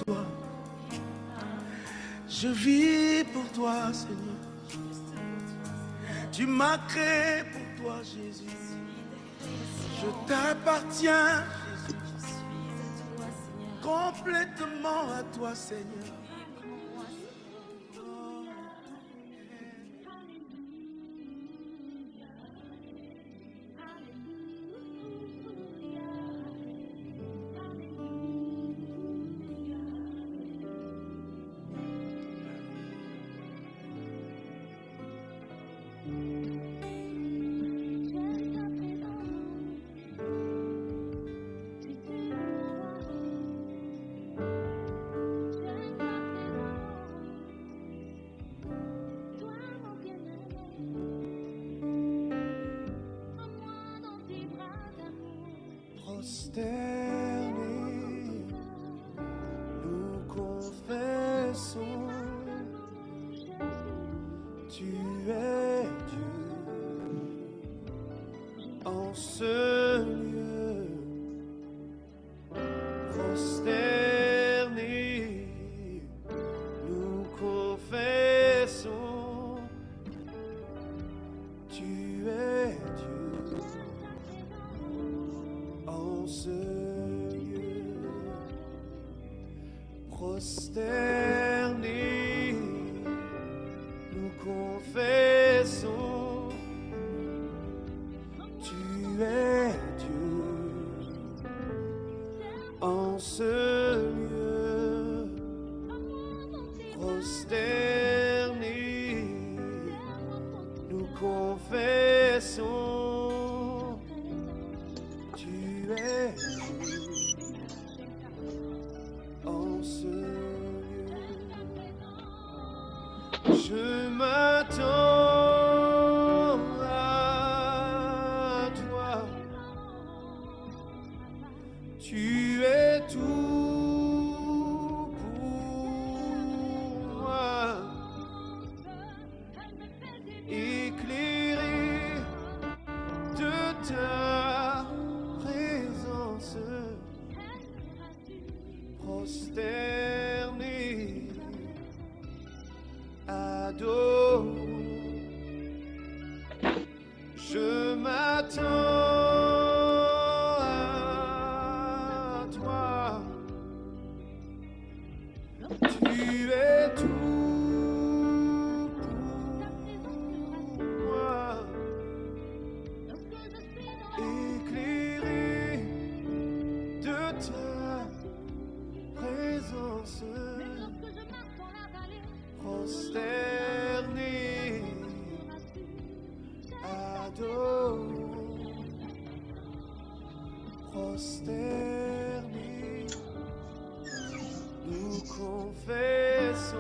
toi. Je vis pour toi, Seigneur. Tu m'as créé pour toi, Jésus. Je t'appartiens, Jésus. Complètement à toi, Seigneur. Prosternés, nous confessons, tu es Dieu en ce lieu. Prosternés, nous confessons, tu es Dieu en ce lieu. Prosternés, nous confessons, tu es Dieu en ce lieu. Prosternés, nous confessons, tu es Dieu en ce lieu. Je m'attends à toi. Tu es tout pour moi. Éclairé de ta présence, prosterné, adore. Je m'attends à toi. Tu es tout pour moi. Éclairé de ta présence, prosterné, adore. Prosterné, nous confessons,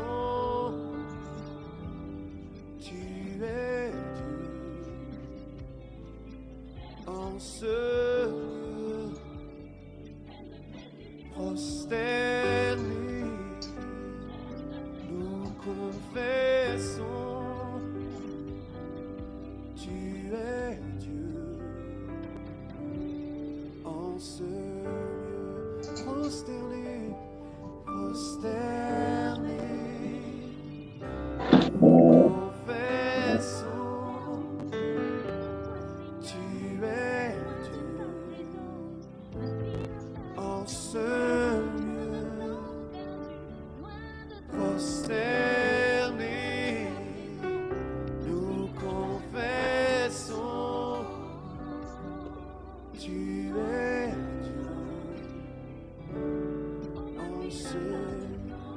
tu es Dieu en ce lieu. Prosterné, nous confessons, tu es Dieu en ce lieu. Prosterné, prosterné, nous confessons, tu es Dieu en ce lieu. Prosterné, nous confessons, tu es Dieu en ce lieu.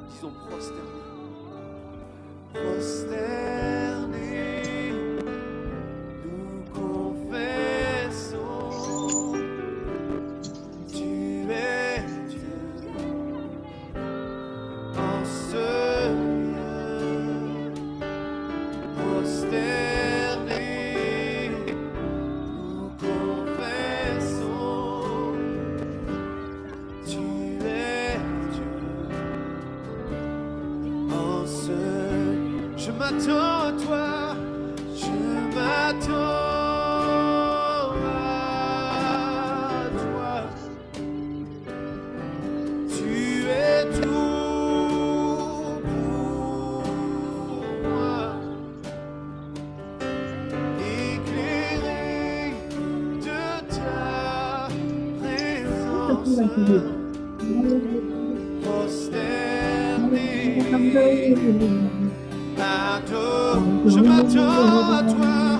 prosterné à toi. Je m'attends à toi,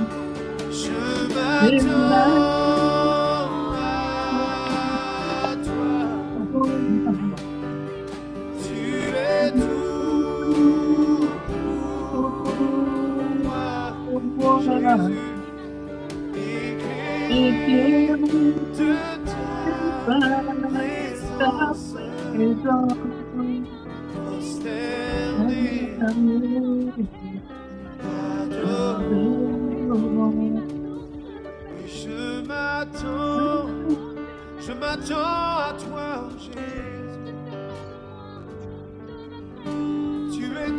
je m'attends à toi. Tu es tout pour moi, Jésus. Éclaire de ta présence, prosterné adore. Et je m'attends à toi, Jésus. Tu es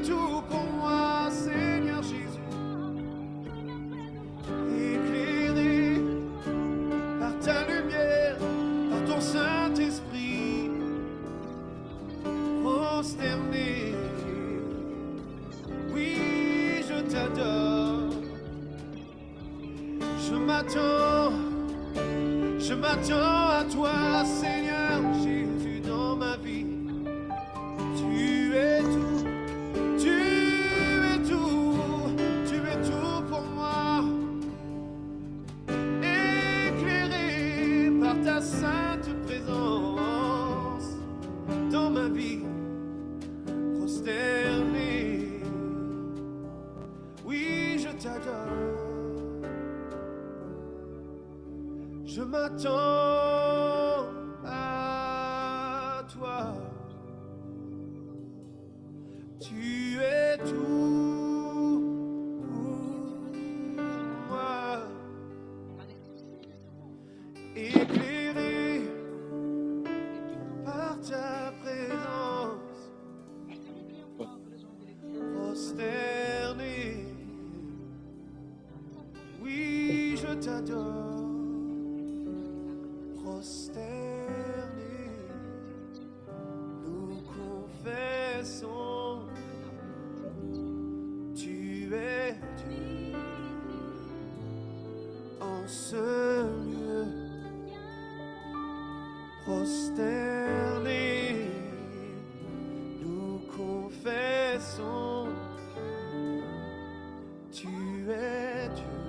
tout pour moi, Seigneur Jésus. Éclairé par ta lumière, par ton Saint-Esprit, prosterné. Oui, je t'adore. Je m'attends à toi, Seigneur Jésus, dans ma vie. Tu es tout, tu es tout pour moi. Éclairé par ta sainte présence dans ma vie, prosterné. Oui, je t'adore. Je m'attends à toi. Tu es tout pour moi. Éclairé par ta présence, prosterné. Oui, je t'adore. Prosterné, nous confessons, tu es Dieu en ce lieu. Prosterné, nous confessons, tu es Dieu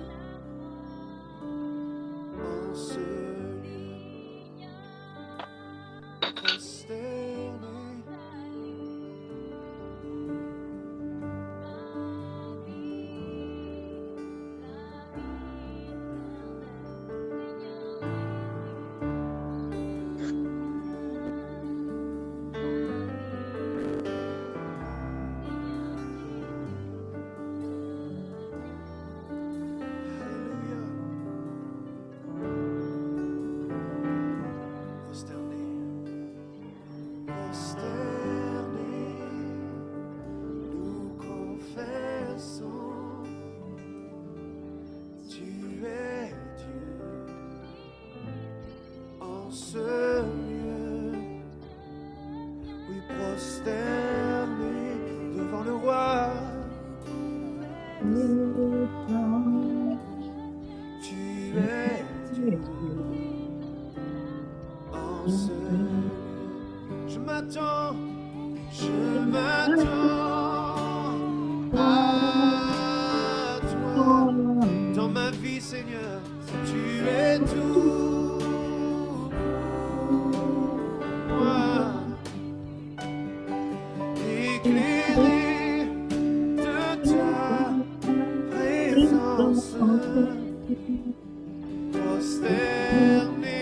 en ce lieu. Devant le roi, tu es Dieu en ce lieu. Je m'attends à toi dans ma vie, Seigneur. Tu es tout pour moi. Éclairé de ta présence, prosterné,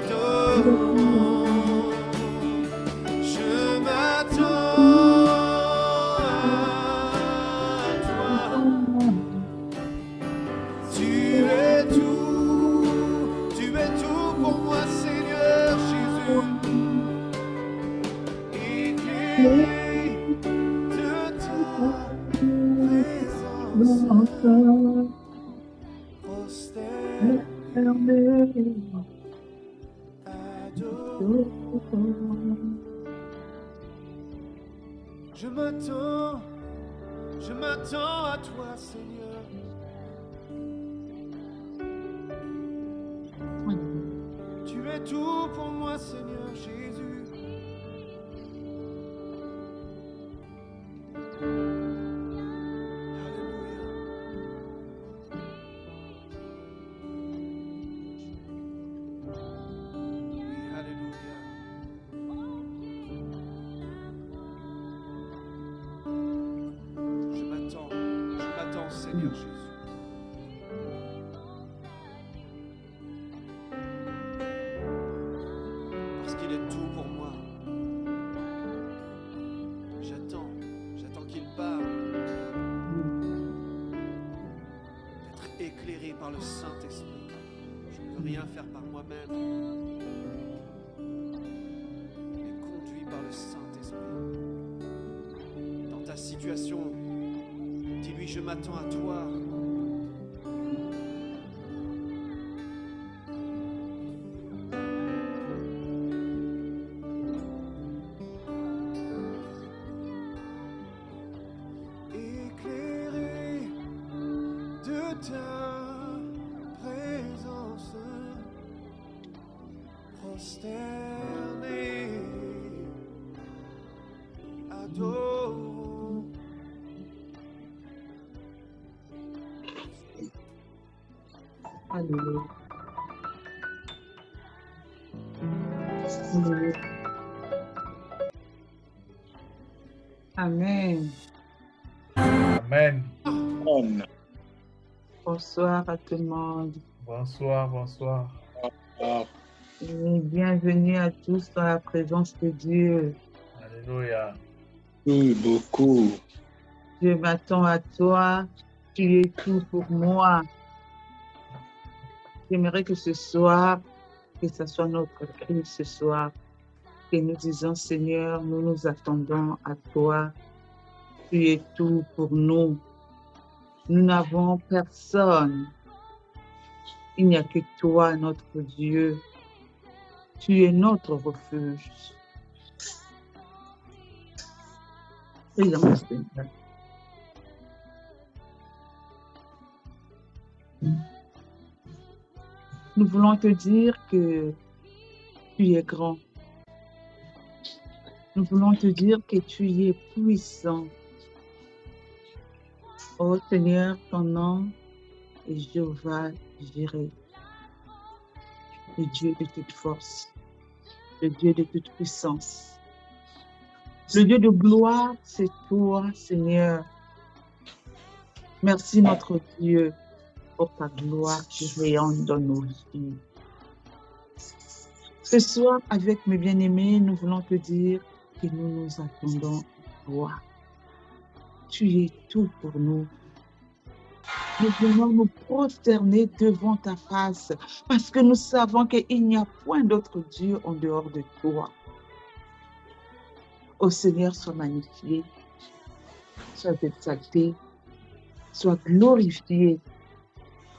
adorant. Je m'attends à toi. Tu es tout pour moi, Seigneur Jésus. De ta présence, prosterné, adorant. Je m'attends à toi, Seigneur. tout pour moi, Seigneur Jésus. Seigneur Jésus. Parce qu'il est tout pour moi. J'attends qu'il parle. D'être éclairé par le Saint-Esprit. Je ne peux rien faire par moi-même. Mais conduit par le Saint-Esprit. Dans ta situation, dis-lui, je m'attends à toi. Éclairé de ta présence, prosterné, adorant. Alléluia. Alléluia. Amen. Amen. Amen. Bonsoir à tout le monde. Bonsoir, bonsoir. Et bienvenue à tous dans la présence de Dieu. Alléluia. Oui, beaucoup. Je m'attends à toi. Tu es tout pour moi. J'aimerais que ce soir, que ce soit notre cri ce soir, que nous disons, Seigneur, nous nous attendons à toi. Tu es tout pour nous. Nous n'avons personne. Il n'y a que toi, notre Dieu. Tu es notre refuge. Prions, Seigneur. Nous voulons te dire que tu es grand. Nous voulons te dire que tu es puissant. Oh Seigneur, ton nom est Jéhovah Jireh, le Dieu de toute force, le Dieu de toute puissance. Le Dieu de gloire, c'est toi, Seigneur. Merci, notre Dieu, pour ta gloire qui rayonne dans nos vies. Ce soir, avec mes bien-aimés, nous voulons te dire que nous nous attendons à toi. Tu es tout pour nous. Nous venons nous prosterner devant ta face parce que nous savons qu'il n'y a point d'autre Dieu en dehors de toi. Ô Seigneur, sois magnifié, sois exalté, sois glorifié.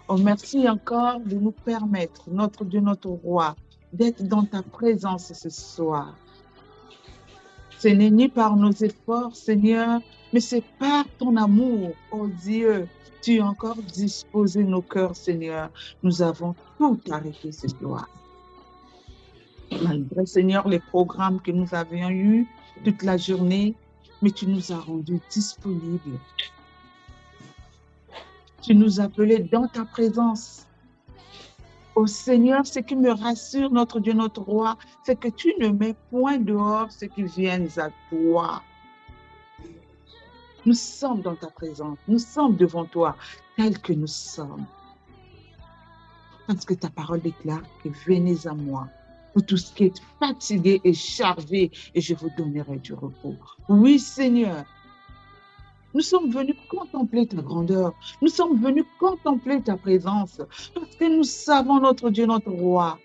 Oh, merci encore de nous permettre, notre Dieu, notre Roi, d'être dans ta présence ce soir. Ce n'est ni par nos efforts, Seigneur, mais c'est par ton amour, oh Dieu. Tu as encore disposé nos cœurs, Seigneur. Nous avons tout arrêté ce soir. Malgré, Seigneur, les programmes que nous avions eus toute la journée, mais tu nous as rendus disponibles. Tu nous appelais dans ta présence. Oh Seigneur, ce qui me rassure, notre Dieu, notre Roi, c'est que tu ne mets point dehors ceux qui viennent à toi. Nous sommes dans ta présence, nous sommes devant toi, tels que nous sommes. Parce que ta parole déclare que venez à moi, vous tous qui êtes fatigués et chargés, et je vous donnerai du repos. Oui, Seigneur, nous sommes venus contempler ta grandeur, nous sommes venus contempler ta présence, parce que nous savons, notre Dieu, notre Roi,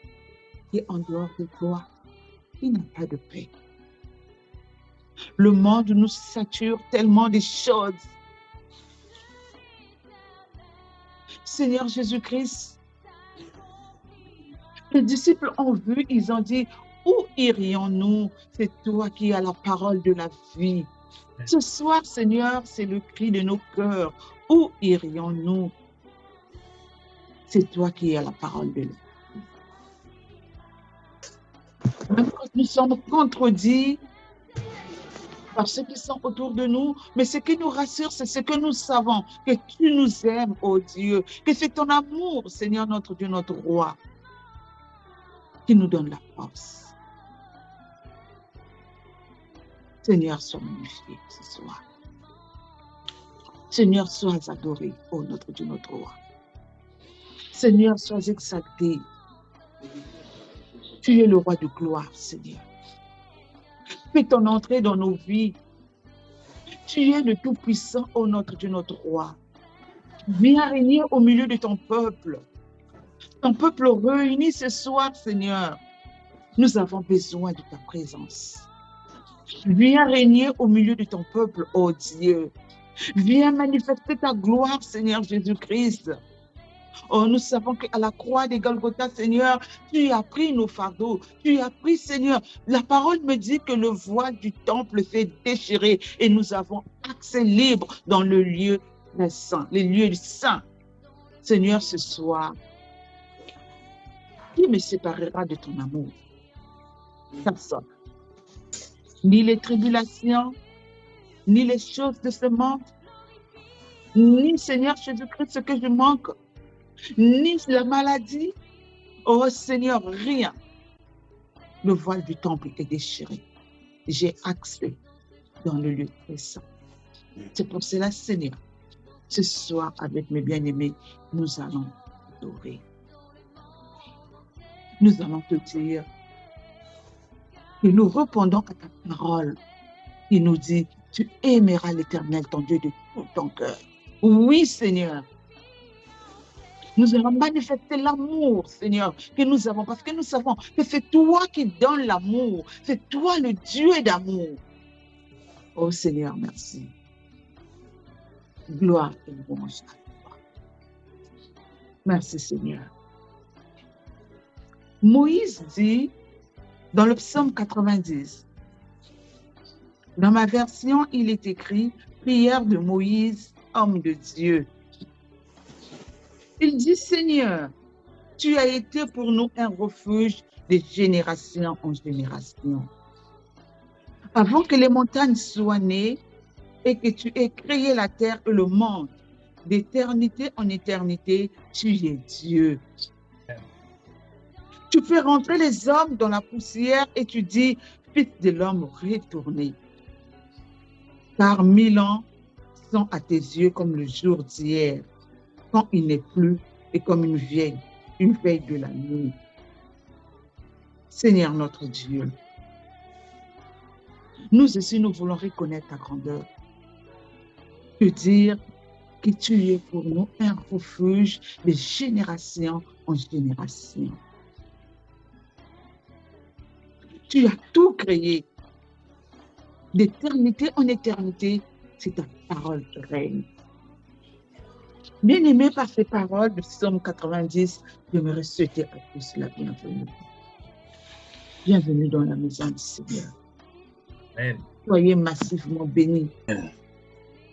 et en dehors de toi, il n'y a pas de paix. Le monde nous sature tellement de choses. Seigneur Jésus-Christ, les disciples ont vu, ils ont dit, où irions-nous? C'est toi qui as la parole de la vie. Ce soir, Seigneur, c'est le cri de nos cœurs. Où irions-nous? C'est toi qui as la parole de la vie. Même quand nous sommes contredits par ceux qui sont autour de nous, mais ce qui nous rassure, c'est ce que nous savons, que tu nous aimes, ô Dieu, que c'est ton amour, Seigneur notre Dieu, notre roi, qui nous donne la force. Seigneur, sois magnifié ce soir. Seigneur, sois adoré, ô notre Dieu, notre roi. Seigneur, sois exalté. Tu es le roi de gloire, Seigneur. Fais ton entrée dans nos vies. Tu es le Tout-Puissant, ô notre Dieu, notre roi. Viens régner au milieu de ton peuple. Ton peuple réuni ce soir, Seigneur. Nous avons besoin de ta présence. Viens régner au milieu de ton peuple, ô Dieu. Viens manifester ta gloire, Seigneur Jésus-Christ. Oh, nous savons qu'à la croix de Golgotha, Seigneur, tu as pris nos fardeaux. Tu as pris, Seigneur. La parole me dit que le voile du temple s'est déchiré et nous avons accès libre dans le lieu saint, les lieux saints. Seigneur, ce soir, qui me séparera de ton amour? Personne. Ni les tribulations, ni les choses de ce monde, ni, Seigneur Jésus-Christ, ce que je manque, ni la maladie. Oh Seigneur, rien. Le voile du temple est déchiré. J'ai accès dans le lieu très saint. C'est pour cela, Seigneur, ce soir, avec mes bien-aimés, nous allons adorer. Nous allons te dire que nous répondons à ta parole qui nous dit, tu aimeras l'Éternel, ton Dieu, de tout ton cœur. Oui, Seigneur. Nous allons manifester l'amour, Seigneur, que nous avons, parce que nous savons que c'est toi qui donnes l'amour. C'est toi le Dieu d'amour. Oh Seigneur, merci. Gloire et louange à toi. Merci, Seigneur. Moïse dit, dans le psaume 90, dans ma version, il est écrit « Prière de Moïse, homme de Dieu ». Il dit, Seigneur, tu as été pour nous un refuge de génération en génération. Avant que les montagnes soient nées et que tu aies créé la terre et le monde, d'éternité en éternité, tu es Dieu. Tu fais rentrer les hommes dans la poussière et tu dis, fils de l'homme, retournez. Car 1000 ans sont à tes yeux comme le jour d'hier, quand il n'est plus, et comme une veille de la nuit. Seigneur notre Dieu, nous aussi, nous voulons reconnaître ta grandeur. Te dire que tu es pour nous un refuge de génération en génération. Tu as tout créé. D'éternité en éternité, c'est ta parole qui règne. Bien-aimé par ces paroles de Psaume 90, j'aimerais souhaiter à tous la bienvenue. Bienvenue dans la maison du Seigneur. Amen. Soyez massivement bénis.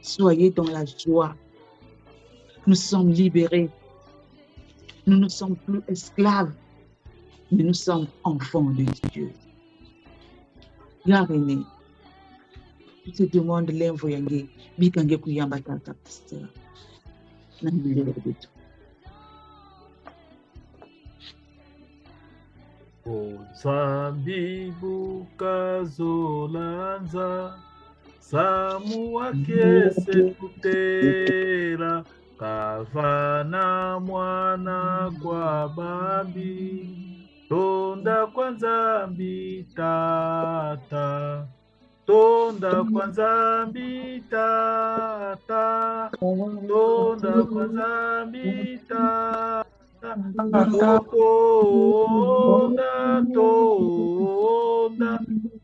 Soyez dans la joie. Nous sommes libérés. Nous ne sommes plus esclaves, mais nous sommes enfants de Dieu. Bienvenue. Je te demande l'envoyer, bikange kuyamba tata pasteur. Zambi bukazolanza samu wake sekutera kavana mwana kwa bambi tonda kwa Nzambi tata tonda kwa Nzambi tata tonda kwa Nzambi tata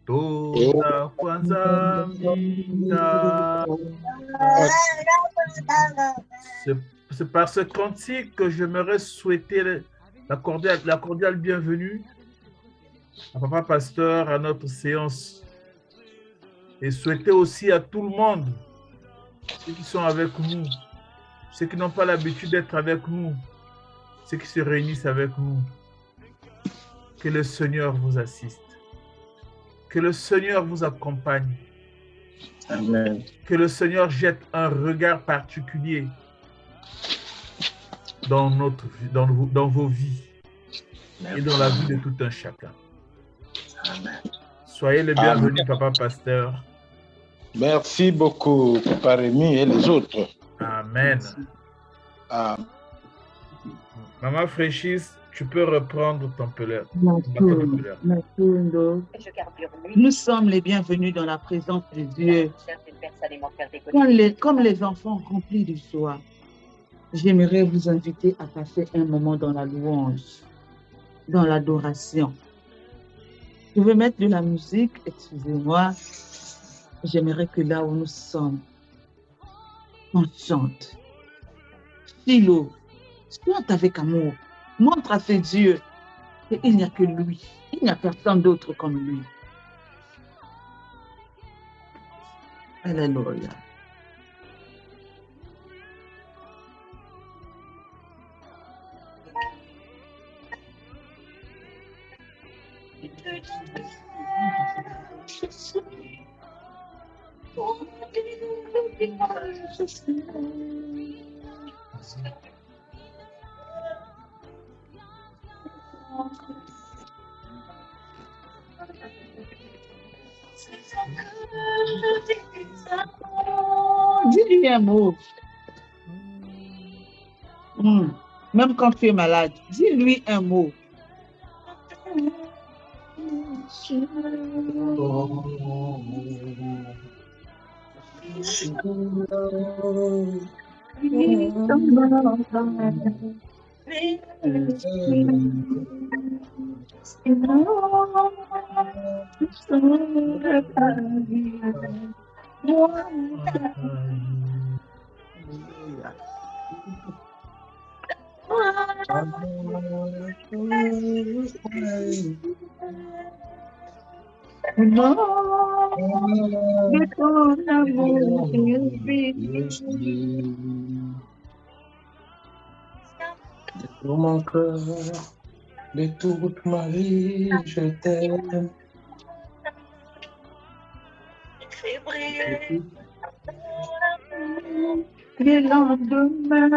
tonda kwa Nzambi tata. C'est par ce cantique que j'aimerais souhaiter la cordiale bienvenue à Papa Pasteur à notre séance et souhaiter aussi à tout le monde, ceux qui sont avec nous, ceux qui n'ont pas l'habitude d'être avec nous, ceux qui se réunissent avec nous, Que le Seigneur vous assiste. Que le Seigneur vous accompagne. Amen. Que le Seigneur jette un regard particulier dans vos vies et dans la vie de tout un chacun. Amen. Soyez les bienvenus, Papa Pasteur. Merci beaucoup, Papa Rémi et les autres. Amen. Amen. Maman Fréchis, tu peux reprendre ton peleur. Nous sommes les bienvenus dans la présence de Dieu. Comme les enfants remplis de joie, j'aimerais vous inviter à passer un moment dans la louange, dans l'adoration. Je vais mettre de la musique, excusez-moi. J'aimerais que là où nous sommes, on chante. Philo, chante avec amour. Montre à ces dieux qu'il n'y a que lui. Il n'y a personne d'autre comme lui. Alléluia. Dis-lui un mot. Même quand tu es malade, dis-lui un mot. De mon cœur, de toute ma vie, je t'aime. Le lendemain,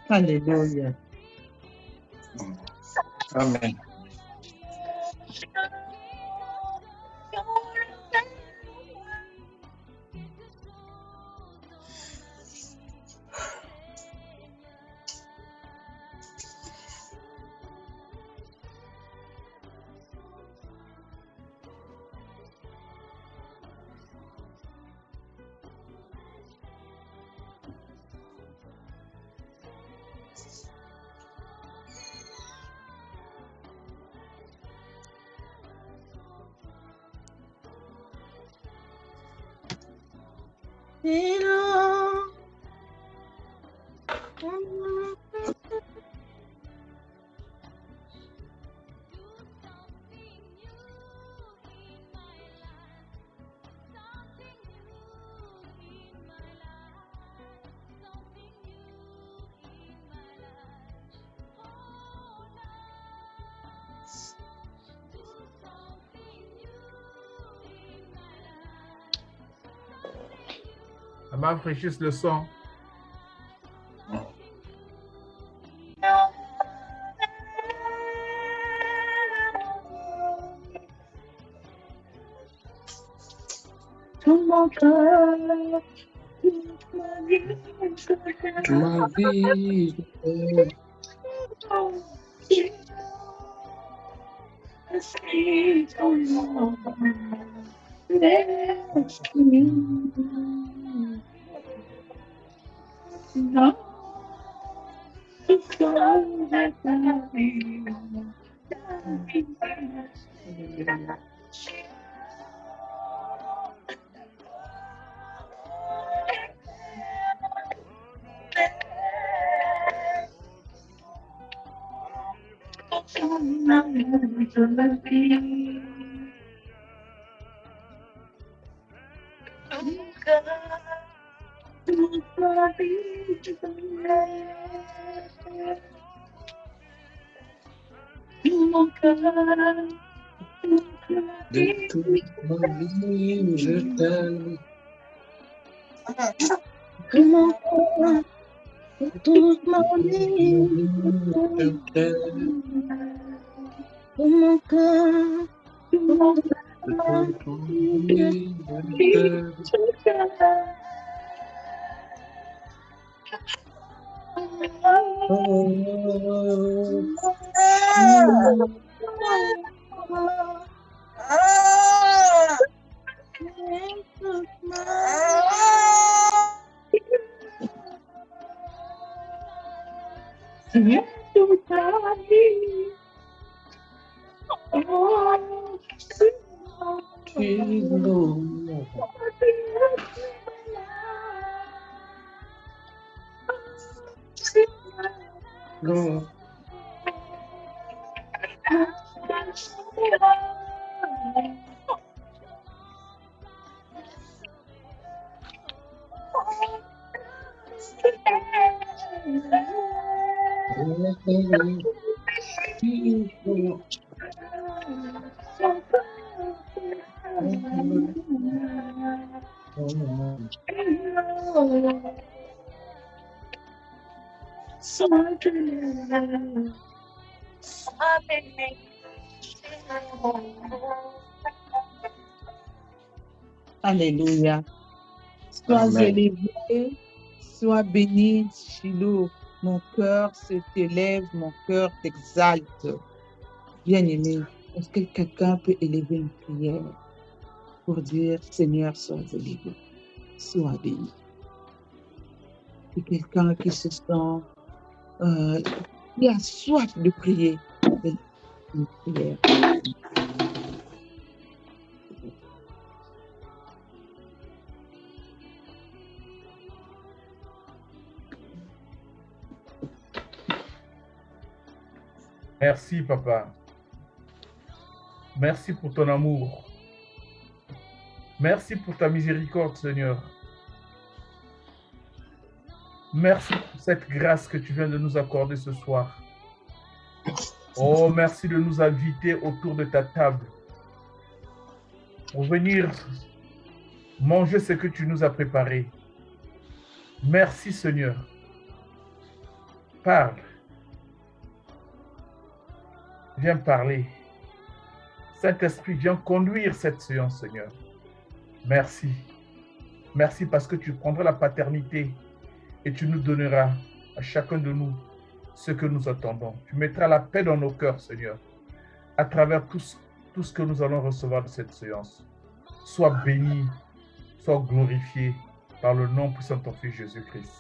Alléluia. Amen. Maman Fréchis le son. Tout mon cœur, Toute ma vie, je t'aime. De toute ma vie, je t'aime. Toute ma vie, Je t'aime. mon cœur, De toute ma vie, je t'aime. Oh, tu es beau. Go. Alléluia. Sois Amen. élevé, sois béni, Shiloh. Mon cœur se t'élève, mon cœur t'exalte. Bien-aimé, est-ce que quelqu'un peut élever une prière pour dire Seigneur, sois élevé, sois béni? C'est quelqu'un qui se sent, qui a soif de prier. Une prière. Merci, Papa. Merci pour ton amour. Merci pour ta miséricorde, Seigneur. Merci pour cette grâce que tu viens de nous accorder ce soir. Oh, merci de nous inviter autour de ta table pour venir manger ce que tu nous as préparé. Merci, Seigneur. Parle. Viens parler. Saint-Esprit, viens conduire cette séance, Seigneur. Merci. Merci parce que tu prendras la paternité et tu nous donneras à chacun de nous ce que nous attendons. Tu mettras la paix dans nos cœurs, Seigneur, à travers tout ce que nous allons recevoir de cette séance. Sois béni, sois glorifié par le nom puissant de ton Fils Jésus-Christ.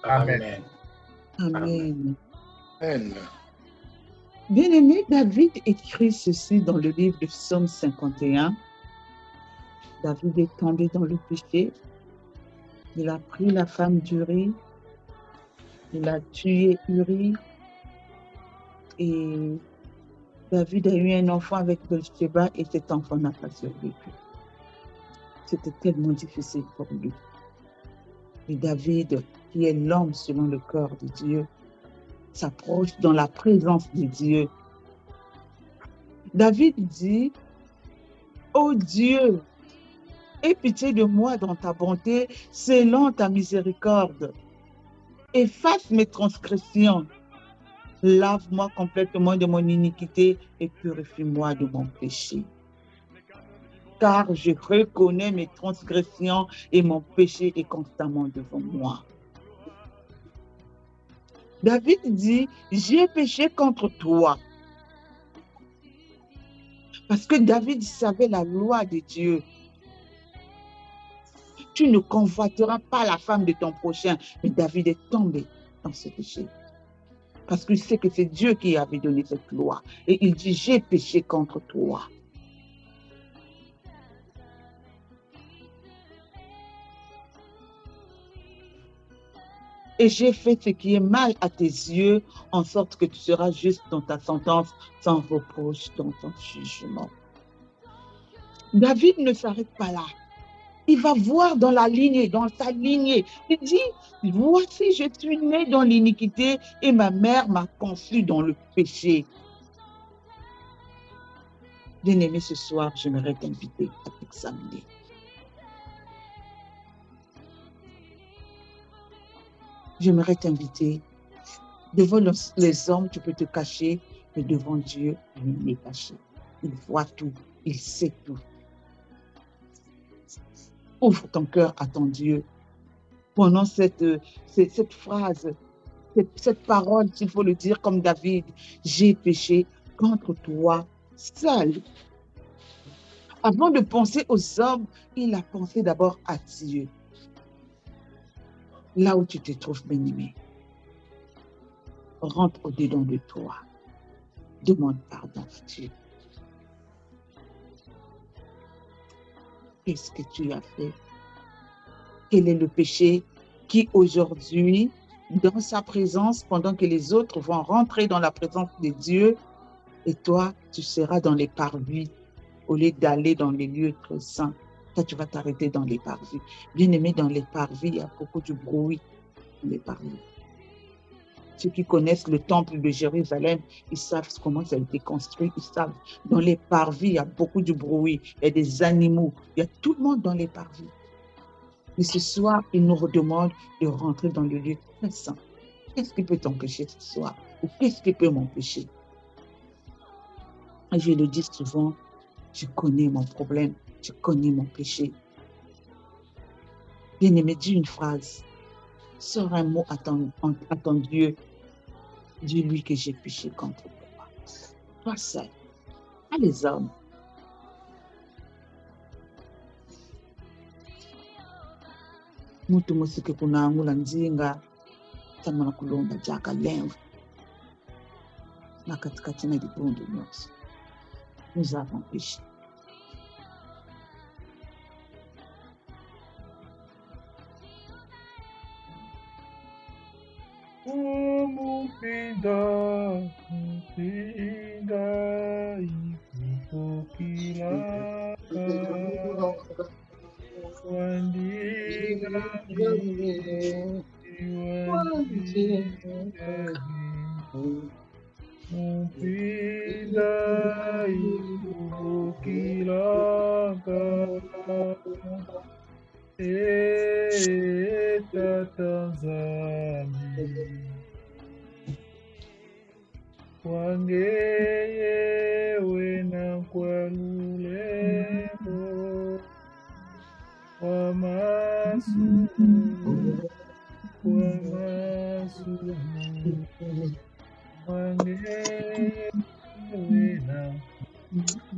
Amen. Amen. Amen. Bien-aimé, David écrit ceci dans le livre de Psaume 51. David est tombé dans le péché. Il a pris la femme d'Uri. Il a tué Uri. Et David a eu un enfant avec Bathsheba et cet enfant n'a pas survécu. C'était tellement difficile pour lui. Et David, qui est l'homme selon le cœur de Dieu, s'approche dans la présence de Dieu. David dit, « Ô Dieu, aie pitié de moi dans ta bonté, selon ta miséricorde. Efface mes transgressions. Lave-moi complètement de mon iniquité et purifie-moi de mon péché. Car je reconnais mes transgressions et mon péché est constamment devant moi. » David dit, « J'ai péché contre toi. » Parce que David savait la loi de Dieu. Tu ne convoiteras pas la femme de ton prochain. Mais David est tombé dans ce péché. Parce qu'il sait que c'est Dieu qui avait donné cette loi. Et il dit, j'ai péché contre toi. et j'ai fait ce qui est mal à tes yeux, en sorte que tu seras juste dans ta sentence, sans reproche dans ton jugement. David ne s'arrête pas là. Il va voir dans la lignée, dans sa lignée. Il dit, voici, je suis né dans l'iniquité et ma mère m'a conçu dans le péché. Bien-aimé, ce soir, j'aimerais t'inviter à t'examiner. J'aimerais t'inviter. Devant les hommes, tu peux te cacher, mais devant Dieu, il n'est caché. Il voit tout, il sait tout. Ouvre ton cœur à ton Dieu. Pendant cette phrase, cette parole, s'il faut le dire comme David, j'ai péché contre toi seul. Avant de penser aux hommes, il a pensé d'abord à Dieu. Là où tu te trouves, bien-aimé, rentre au-dedans de toi. Demande pardon à Dieu. Qu'est-ce que tu as fait? Quel est le péché qui aujourd'hui, dans sa présence, pendant que les autres vont rentrer dans la présence de Dieu, et toi, tu seras dans les parvis, au lieu d'aller dans les lieux très saints. Toi, tu vas t'arrêter dans les parvis. Bien-aimé, dans les parvis, il y a beaucoup de bruit dans les parvis. Ceux qui connaissent le temple de Jérusalem, ils savent comment ça a été construit, ils savent. Dans les parvis, il y a beaucoup de bruit, il y a des animaux, il y a tout le monde dans les parvis. Mais ce soir, il nous redemande de rentrer dans le lieu très saint. Qu'est-ce qui peut t'empêcher ce soir? Ou qu'est-ce qui peut m'empêcher? Et je le dis souvent, je connais mon problème, je connais mon péché. Bien-aimé, dis une phrase, sors un mot à ton Dieu. Dis-lui que j'ai péché contre toi. Toi seul, pas les hommes. Mutu musike kunaangula nzinga tama na kulonda jaka lemvu na katikati na libondo nyonso. Nous avons péché. Mupinda, ikupokilaka, wandinga Mupinda, ikupokilaka, Tanzania. Wangeye wena kwalulemo wamasu wangeye wena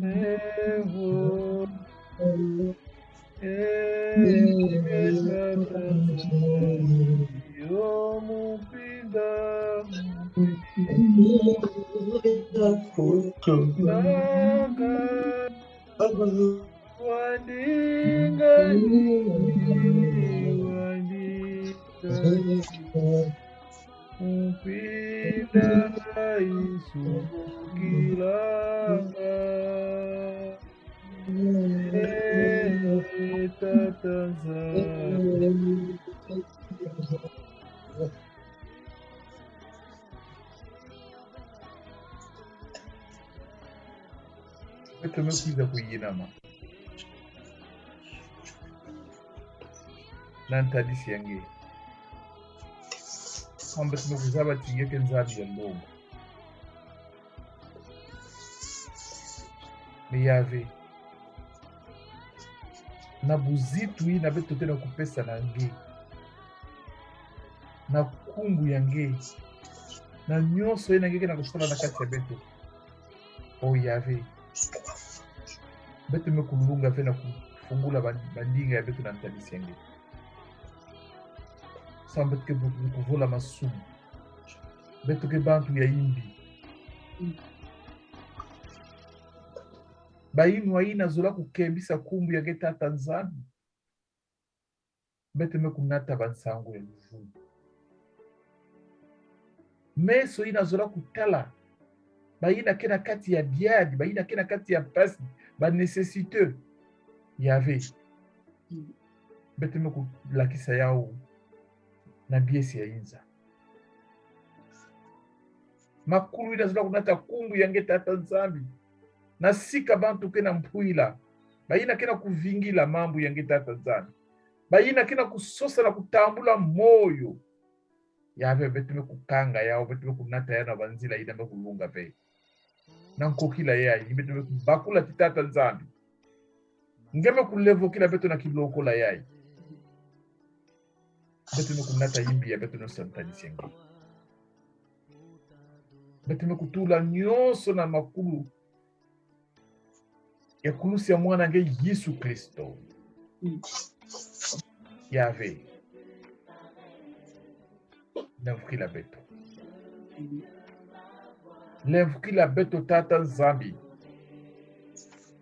evo Mupinda Wandinga Mupinda isubukilanga Tanzania. Tumekuja kuyinama nantadisi yange kwamba tumekuzaba tigeke nzabi ya ndongo meyave na buzitu hii na beto tena kupesa na nge na kumbu ya nge na nyonso ye na ngeke na kosala na kati ya beto oyave beto mekulunga fe na kufungula bandinga ya beto na ntadisi yange samba ke kuvola masumu beto ke bantu ya imbi bainu aina zola kukembisa kumbu ya geta Tanzania beto me kunata bansango ya luvu meso inazola kutala bayina ke na kati ya biadi, bayina ke na kati ya pasi, banécessiteux yave beteme kulakisa yao na biesi ya inza makulu inazola kunata kumbu yange tata nzambi na sika bantu ke na mpuila bayina ke na kuvingila mambu yange tata nzambi bayina ke na kusosa na kutambula moyo yave beteme kukanga yao beteme kunata yana banzila ina mekulunga pe na nkokila yayi beteme kubakula titata nzambi ngeme kulevo kila beto na kiloko la yayi beteme kunata yimbi ya beto no santani sengi beteme kutula nyonso na makulu ya kulusi ya mwana nge Yesu Kristo yave lemvukila beto lemvukila beto tata nzambi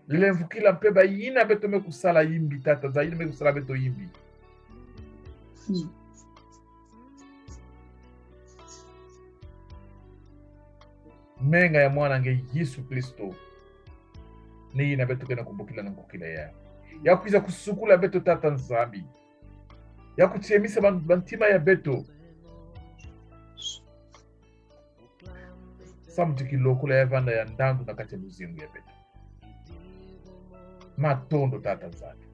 lemvukila mpe bayina beto mekusala yimbi tata nzambi mekusala beto yimbi menga ya mwana nge Yesu Kristo ni na beto kena kumbukila na nkukila ya kuiza kusukula beto tata nzambi ya kuchemisa bantima ya beto samtiki lokula ya vanda ya ndandu na kati ya luzingu ya beto matondo tata nzambi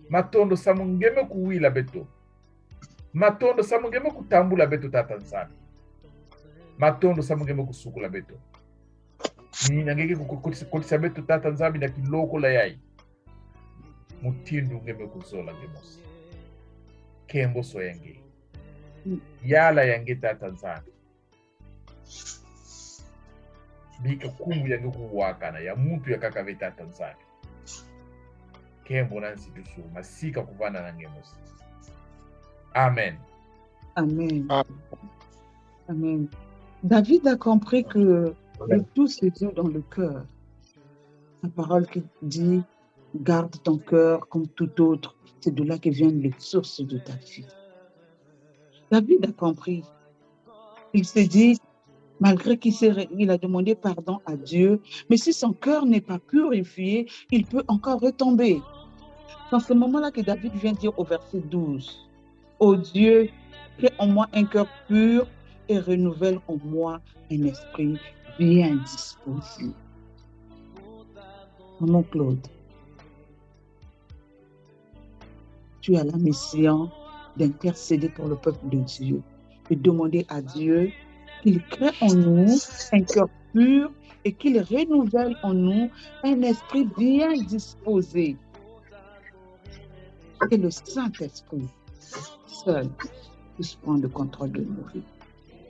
matondo samungeme kuwila beto matondo samungeme kutambula beto tata nzambi matondo samungeme kusukula beto ni nangeke kukotisa beto tata nzambi na kiloko la yai mutindu ngeme kuzola ngemosi kembo so yange yala yange tata nzambi bika kumbu yange kuwakana ya muntu ya kakave tata nzambi kembo nansi tusu masika kuvana na ngemosi. Amen. Amen. Amen. David a compris que le tout se dit dans le cœur. La parole qui dit garde ton cœur comme tout autre, c'est de là que viennent les sources de ta vie. David a compris. Il s'est dit, malgré qu'il a demandé pardon à Dieu, mais si son cœur n'est pas purifié, il peut encore retomber. Dans ce moment-là que David vient dire au verset 12, « Ô Dieu, crée en moi un cœur pur et renouvelle en moi un esprit bien disposé. » Maman Claude, tu as la mission d'intercéder pour le peuple de Dieu et demander à Dieu qu'il crée en nous un cœur pur et qu'il renouvelle en nous un esprit bien disposé. Et le Saint-Esprit seul puisse prendre le contrôle de nos vies.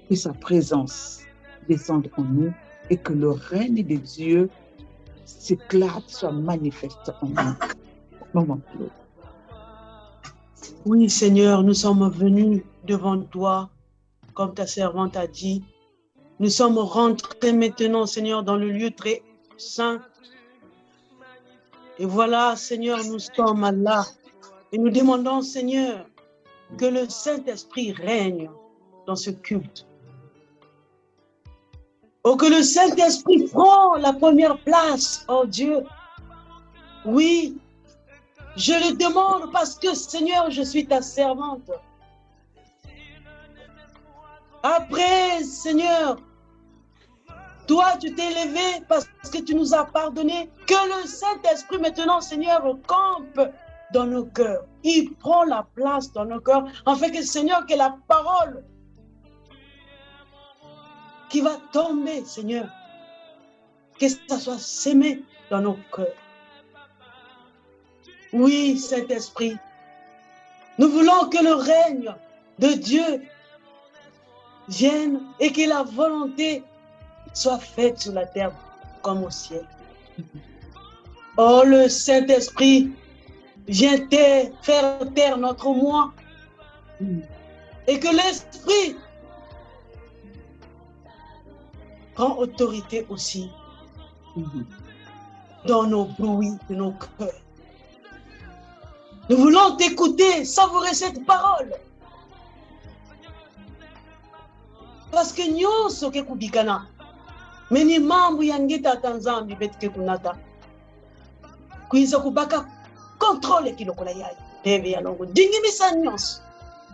Que sa présence descende en nous et que le règne de Dieu s'éclate, soit manifeste en nous. Maman Claude. Oui, Seigneur, nous sommes venus devant toi, comme ta servante a dit. Nous sommes rentrés maintenant, Seigneur, dans le lieu très saint. Et voilà, Seigneur, nous sommes là. Et nous demandons, Seigneur, que le Saint-Esprit règne dans ce culte. Oh, que le Saint-Esprit prend la première place, oh Dieu. Oui, je le demande parce que, Seigneur, je suis ta servante. Après, Seigneur, toi, tu t'es élevé parce que tu nous as pardonné. Que le Saint-Esprit, maintenant, Seigneur, campe dans nos cœurs. Il prend la place dans nos cœurs, afin que, Seigneur, que la parole qui va tomber, Seigneur, que ça soit sémé dans nos cœurs. Oui, Saint-Esprit, nous voulons que le règne de Dieu vienne et que la volonté soit faite sur la terre comme au ciel. Oh, le Saint-Esprit, viens faire taire notre moi et que l'Esprit prend autorité aussi dans nos bruits, de nos cœurs. Nous voulons t'écouter, savourer cette parole. parce que nyonso ke kubikana me ni mambo ya ngeta nzambi beti ke kunata kuiza kubaka contrôle kilokola yayo tebe ya longo dingimisa nyonso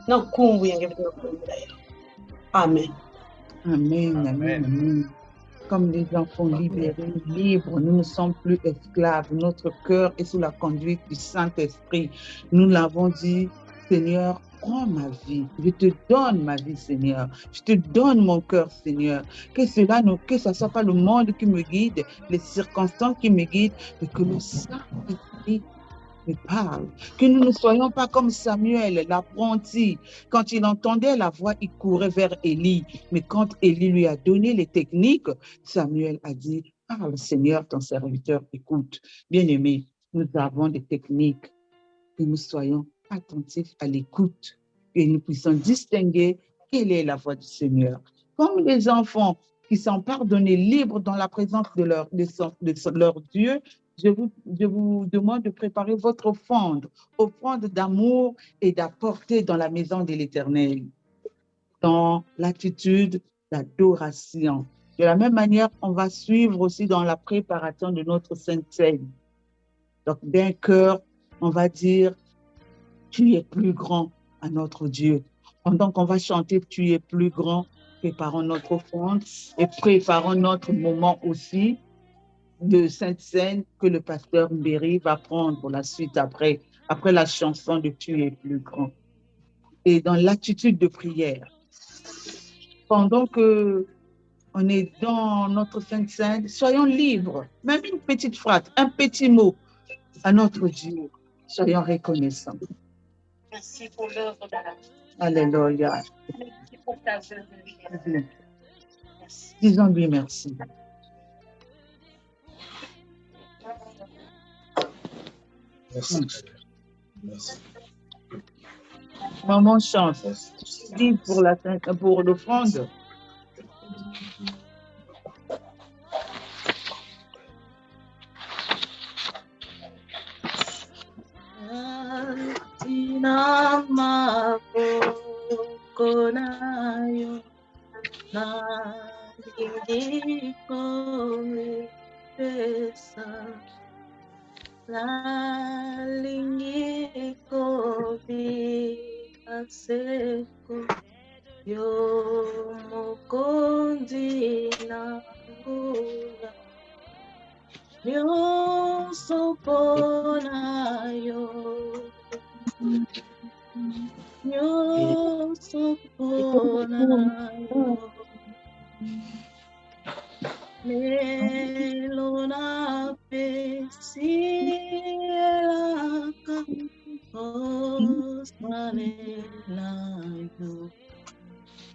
na nkumbu yange beti nakulembela yayo. Amen. Amen, amen, Amen. amen. Comme des enfants libérés, libres, nous ne sommes plus esclaves. Notre cœur est sous la conduite du Saint-Esprit. Nous l'avons dit, Seigneur, prends ma vie. Je te donne ma vie, Seigneur. Je te donne mon cœur, Seigneur. Que ce soit pas le monde qui me guide, les circonstances qui me guident, mais que le Saint-Esprit me parle. Que nous ne soyons pas comme Samuel, l'apprenti. Quand il entendait la voix, il courait vers Élie. Mais quand Élie lui a donné les techniques, Samuel a dit, parle Seigneur, ton serviteur écoute. Bien-aimés, nous avons des techniques que nous soyons attentifs à l'écoute et nous puissions distinguer quelle est la voix du Seigneur. Comme les enfants qui sont pardonnés, libres dans la présence de leur Dieu, je vous demande de préparer votre offrande d'amour et d'apporter dans la maison de l'Éternel, dans l'attitude d'adoration. De la même manière, on va suivre aussi dans la préparation de notre Sainte Seine. Donc, d'un cœur, on va dire, tu es plus grand à notre Dieu. Pendant qu'on va chanter, tu es plus grand, préparons notre offrande et préparons notre moment aussi de Sainte Seine que le pasteur Mbéry va prendre pour la suite après la chanson de Tu es plus grand. Et dans l'attitude de prière, pendant que on est dans notre Sainte Seine, soyons libres, même une petite phrase, un petit mot à notre Dieu, soyons reconnaissants. Merci pour l'œuvre de la vie. Alléluia. Merci pour ta venue. Merci. Disons-lui merci. Merci. Merci. Maman chante. Dis pour l'offrande.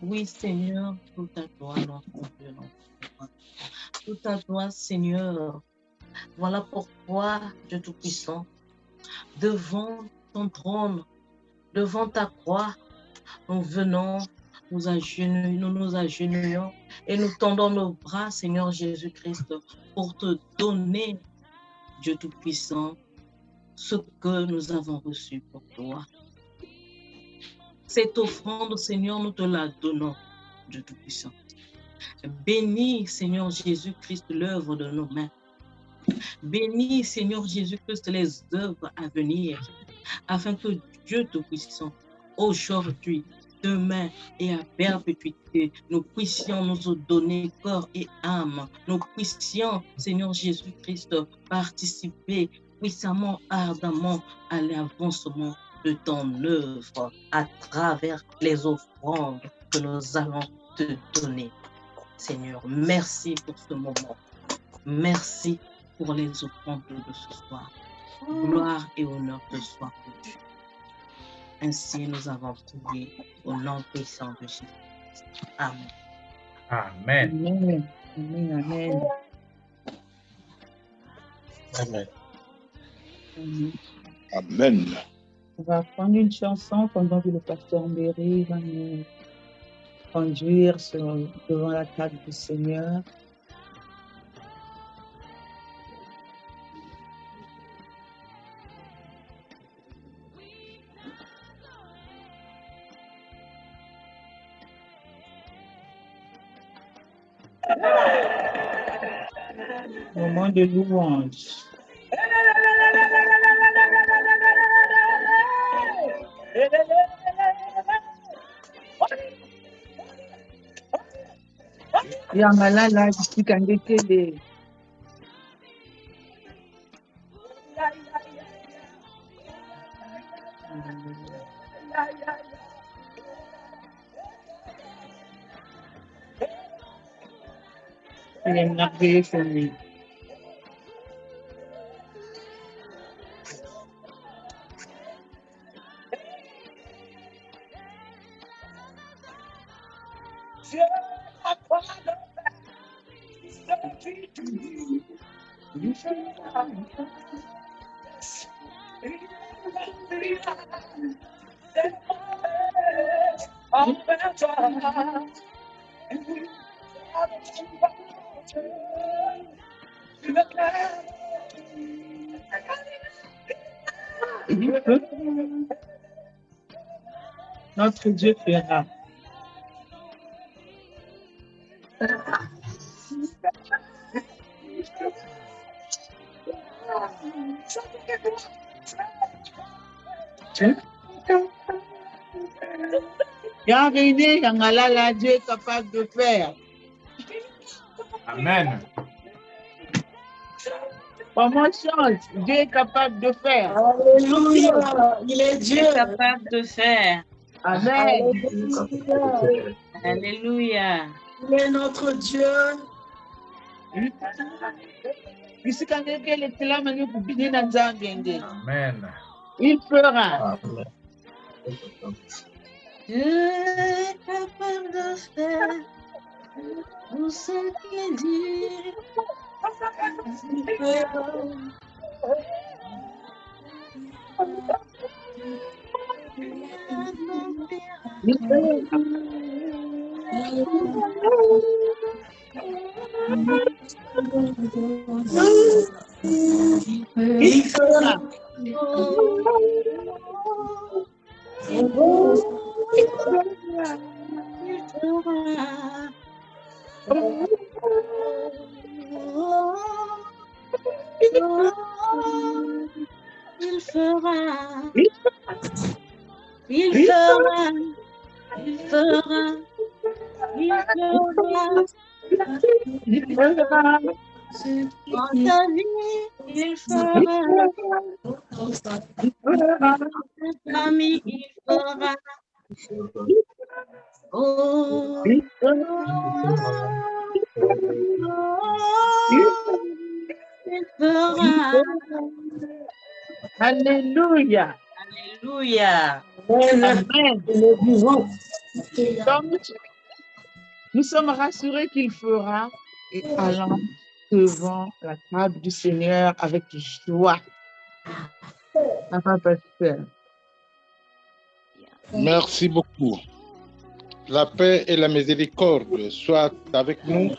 Oui, Seigneur, tout à toi, notre Dieu, tout à toi, Seigneur. Voilà pourquoi, Dieu Tout-Puissant, devant ton trône, devant ta croix, nous venons, nous nous agenouillons et nous tendons nos bras, Seigneur Jésus-Christ, pour te donner, Dieu Tout-Puissant, ce que nous avons reçu pour toi. Cette offrande, Seigneur, nous te la donnons, Dieu Tout-Puissant. Bénis, Seigneur Jésus-Christ, l'œuvre de nos mains. Bénis, Seigneur Jésus-Christ, les œuvres à venir, afin que Dieu Tout-Puissant, aujourd'hui, demain et à perpétuité, nous puissions nous donner corps et âme. Nous puissions, Seigneur Jésus-Christ, participer puissamment, ardemment à l'avancement de ton œuvre à travers les offrandes que nous allons te donner. Seigneur, merci pour ce moment. Merci pour les offrandes de ce soir. Gloire et honneur te soient rendus. Ainsi nous avons prié au nom puissant de Jésus. Amen. Amen. Amen. Amen. Amen. Amen. Amen. Amen. On va prendre une chanson pendant que le pasteur Mbéry va nous conduire devant la table du Seigneur. Moment de louange. Yamalala Dikandekele. Il est merveilleux pour lui. Notre Dieu fera. René, Yangalala, Dieu est capable de faire. Amen. Promotion, Dieu est capable de faire. Alléluia. Il est Dieu. Capable de faire. Amen. Alléluia. Il est notre Dieu. Amen. Il fera. Dieu est capable de faire tout ce qu'il dit. Il fera. Il fera. Il fera. Il fera. Il fera. Il fera. Dans ta vie, il fera. Dans ta famille, il fera. Oh, il fera. Alléluia. Alléluia. Amen. Le vivant. Donc, nous sommes rassurés qu'il fera et allons devant la table du Seigneur avec joie. Papa Pasteur. Merci beaucoup. La paix et la miséricorde soient avec nous,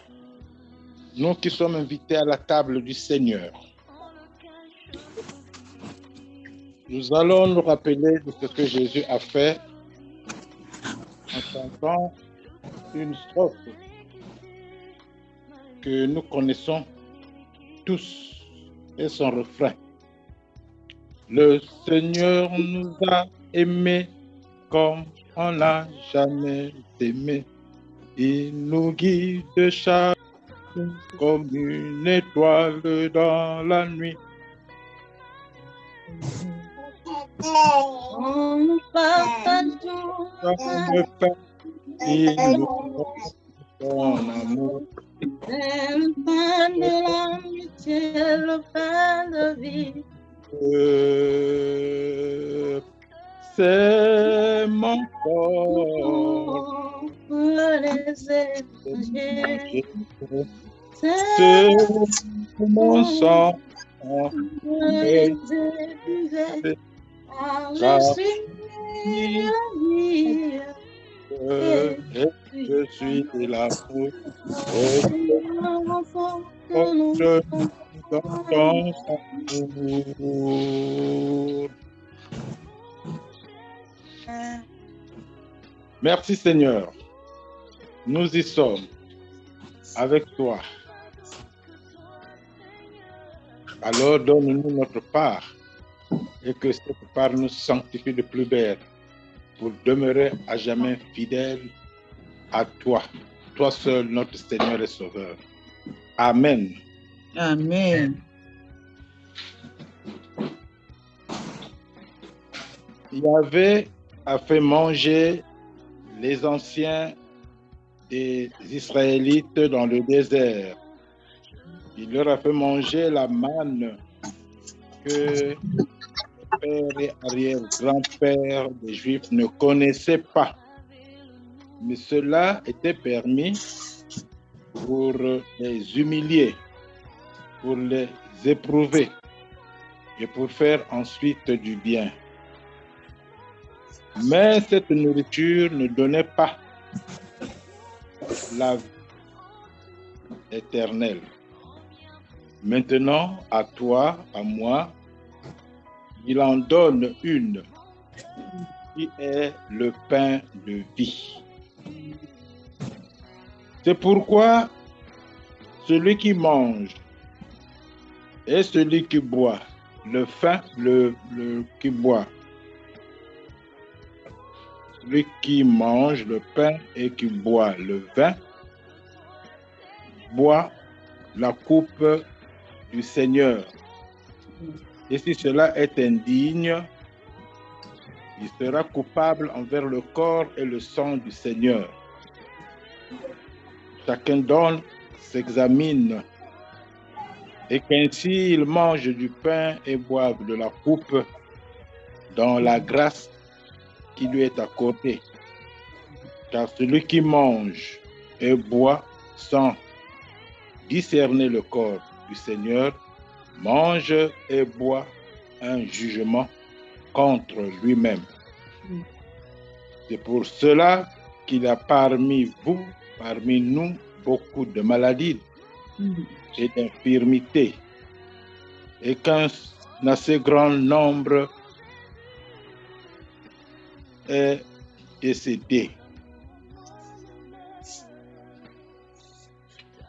nous qui sommes invités à la table du Seigneur. Nous allons nous rappeler de ce que Jésus a fait en chantant une strophe que nous connaissons tous et son refrain. Le Seigneur nous a aimés comme on n'a jamais aimé. Il nous guide chaque jour comme une étoile dans la nuit. On partageons Comme Père, il nous montre son amour. c'est le pain de l'amitié, le pain de vie. C'est mon corps. Pour les étrangers, C'est mon sang. pour les étrangers. Je suis la vie. Je suis l'amour. Merci Seigneur. Nous y sommes. avec toi. Alors donne-nous notre part et que cette part nous sanctifie de plus belle pour demeurer à jamais fidèles à toi, toi seul notre Seigneur et Sauveur. Amen. Amen. Yahvé a fait manger les anciens des Israélites dans le désert. Il leur a fait manger la manne que père et arrière-grand-père des Juifs ne connaissaient pas. Mais cela était permis pour les humilier, pour les éprouver et pour faire ensuite du bien. Mais cette nourriture ne donnait pas la vie éternelle. Maintenant, à toi, à moi, il en donne une qui est le pain de vie. C'est pourquoi celui qui mange et celui qui boit, qui boit, celui qui mange le pain et qui boit le vin, boit la coupe du Seigneur. Et si cela est indigne, il sera coupable envers le corps et le sang du Seigneur. Chacun d'entre s'examine et qu'ainsi il mange du pain et boive de la coupe dans la grâce qui lui est accordée. Car celui qui mange et boit sans discerner le corps du Seigneur mange et boit un jugement contre lui-même. C'est pour cela qu'il y a parmi nous, beaucoup de maladies et d'infirmités, et qu'un assez grand nombre est décédé.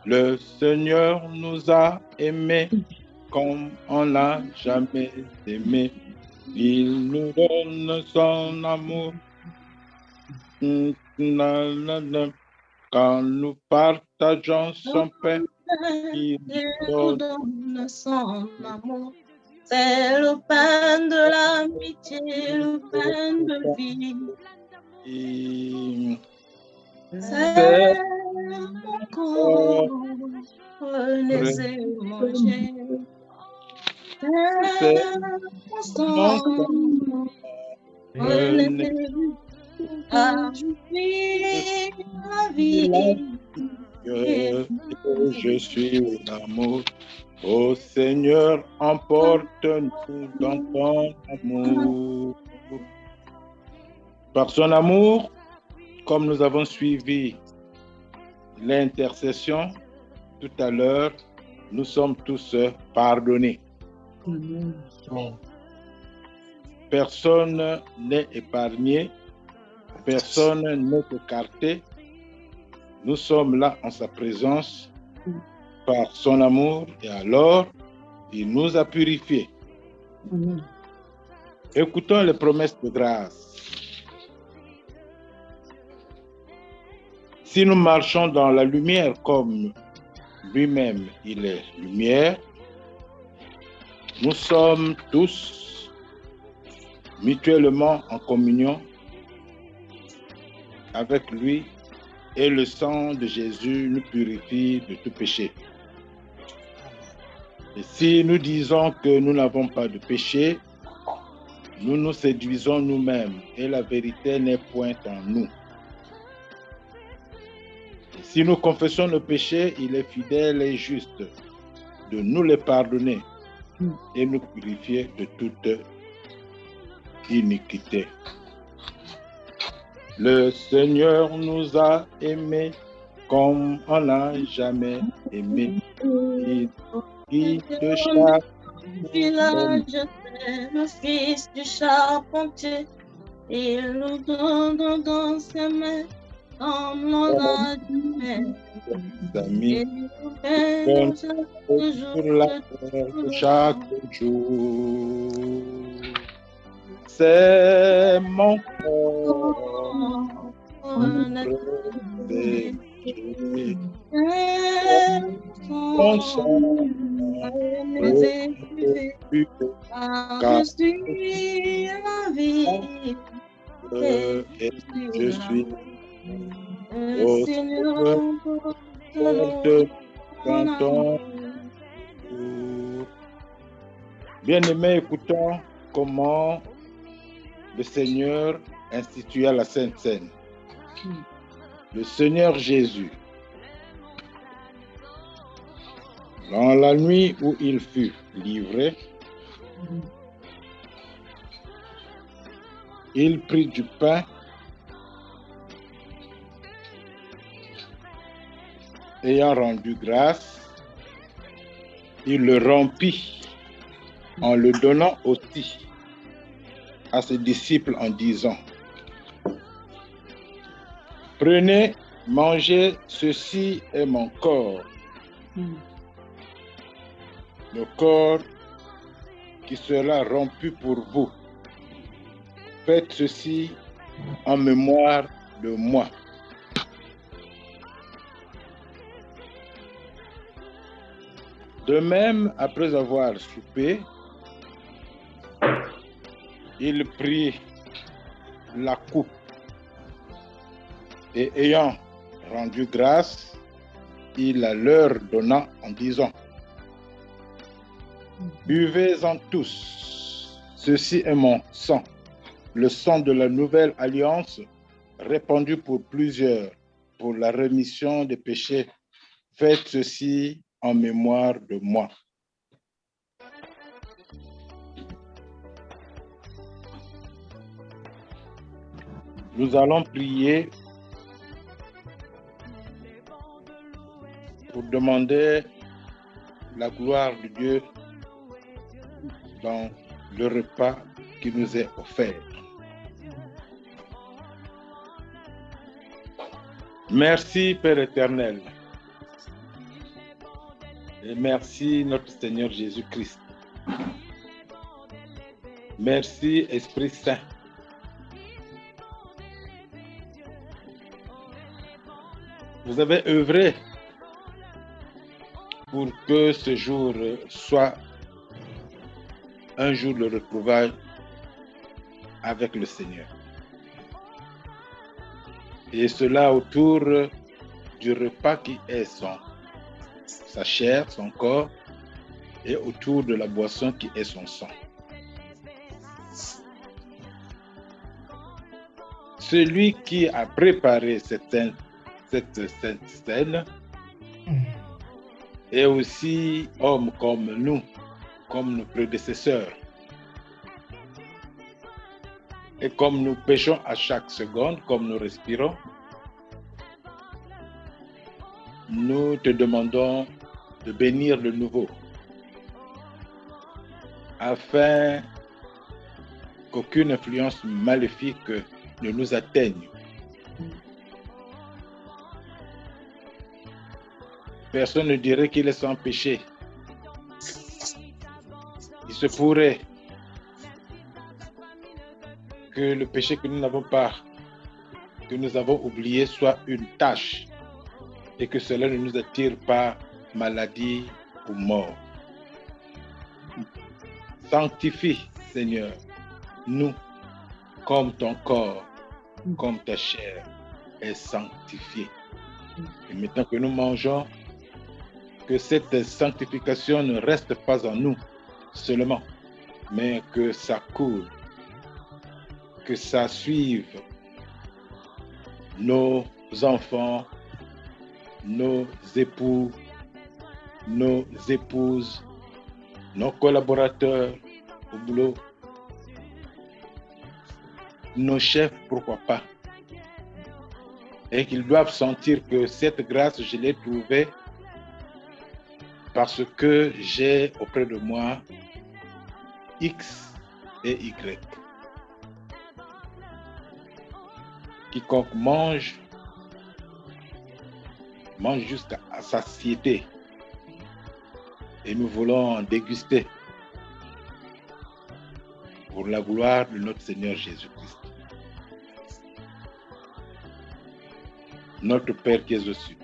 Le Seigneur nous a aimés comme on l'a jamais aimé. Il nous donne son amour. Quand nous partageons son pain, il nous donne son amour. C'est le pain de l'amitié, le pain de vie. C'est mon corps, prenez et mangez. C'est mon sang, prenez la vie. Je suis l'amour. Ô Seigneur, emporte-nous dans ton amour. Par son amour, comme nous avons suivi l'intercession tout à l'heure, nous sommes tous pardonnés. Personne n'est épargné, personne n'est écarté. Nous sommes là en sa présence par son amour et alors il nous a purifiés. Écoutons les promesses de grâce. Si nous marchons dans la lumière comme lui-même il est lumière, nous sommes tous mutuellement en communion avec lui et le sang de Jésus nous purifie de tout péché. Et si nous disons que nous n'avons pas de péché, nous nous séduisons nous-mêmes et la vérité n'est point en nous. Et si nous confessons nos péchés, il est fidèle et juste de nous les pardonner et nous purifier de toute iniquité. Le Seigneur nous a aimés comme on n'a jamais aimé. Il quitte chaque village, le fils du charpentier. Il nous donne dans ses mains comme l'on a jamais amis Et nous peinons sur la terre chaque jour. C'est mon corps préféré. Ton sang plus Je suis la vie. et je suis Le Seigneur de ton bien-aimé, écoutons comment le Seigneur institua la Sainte Seine. Le Seigneur Jésus, dans la nuit où il fut livré, il prit du pain ayant rendu grâce, il le rompit en le donnant aussi à ses disciples en disant: prenez, mangez, ceci est mon corps, le corps qui sera rompu pour vous. Faites ceci en mémoire de moi. De même, après avoir soupé, il prit la coupe et ayant rendu grâce, il la leur donna en disant: buvez-en tous, ceci est mon sang, le sang de la nouvelle alliance, répandu pour plusieurs, pour la rémission des péchés. Faites ceci en mémoire de moi. Nous allons prier pour demander la gloire de Dieu dans le repas qui nous est offert. Merci Père éternel. Et merci notre Seigneur Jésus-Christ. Merci Esprit Saint. Vous avez œuvré pour que ce jour soit un jour de retrouvailles avec le Seigneur. Et cela autour du repas qui est sa chair, son corps, et autour de la boisson qui est son sang. Celui qui a préparé cette sainte scène est aussi homme comme nous, comme nos prédécesseurs. Et comme nous péchons à chaque seconde, comme nous respirons, nous te demandons de bénir de nouveau, afin qu'aucune influence maléfique ne nous atteigne. Personne ne dirait qu'il est sans péché. Il se pourrait que le péché que nous n'avons pas, que nous avons oublié, soit une tâche et que cela ne nous attire pas maladie ou mort. Sanctifie, Seigneur, nous comme ton corps, comme ta chair est sanctifiée. Et maintenant que nous mangeons, que cette sanctification ne reste pas en nous seulement, mais que ça coule, que ça suive nos enfants, nos époux, nos épouses, nos collaborateurs au boulot, nos chefs, pourquoi pas. Et qu'ils doivent sentir que cette grâce, je l'ai trouvée parce que j'ai auprès de moi X et Y. Quiconque mange mange jusqu'à satiété. Et nous voulons en déguster pour la gloire de notre Seigneur Jésus-Christ. Notre Père qui es aux cieux.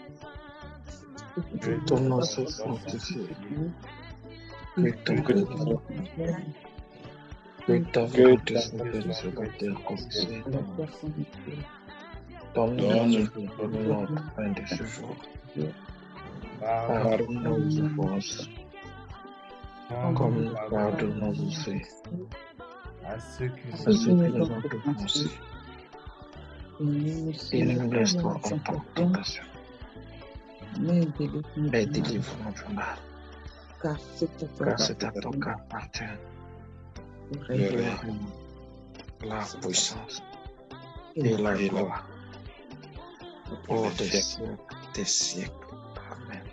Que ton nom soit sanctifié. Que ta volonté soit faite sur la terre comme au ciel. Donne-nous notre pain de ce jour. Pardonne nos offenses, comme nous pardonnons aussi À ceux qui à ceux qui nous ont offensés. Et ne nous laisse pas en tentation, mais délivre-nous du mal. Car Car c'est à toi qu'appartient le règne, la puissance et la gloire pour des siècles. Amen.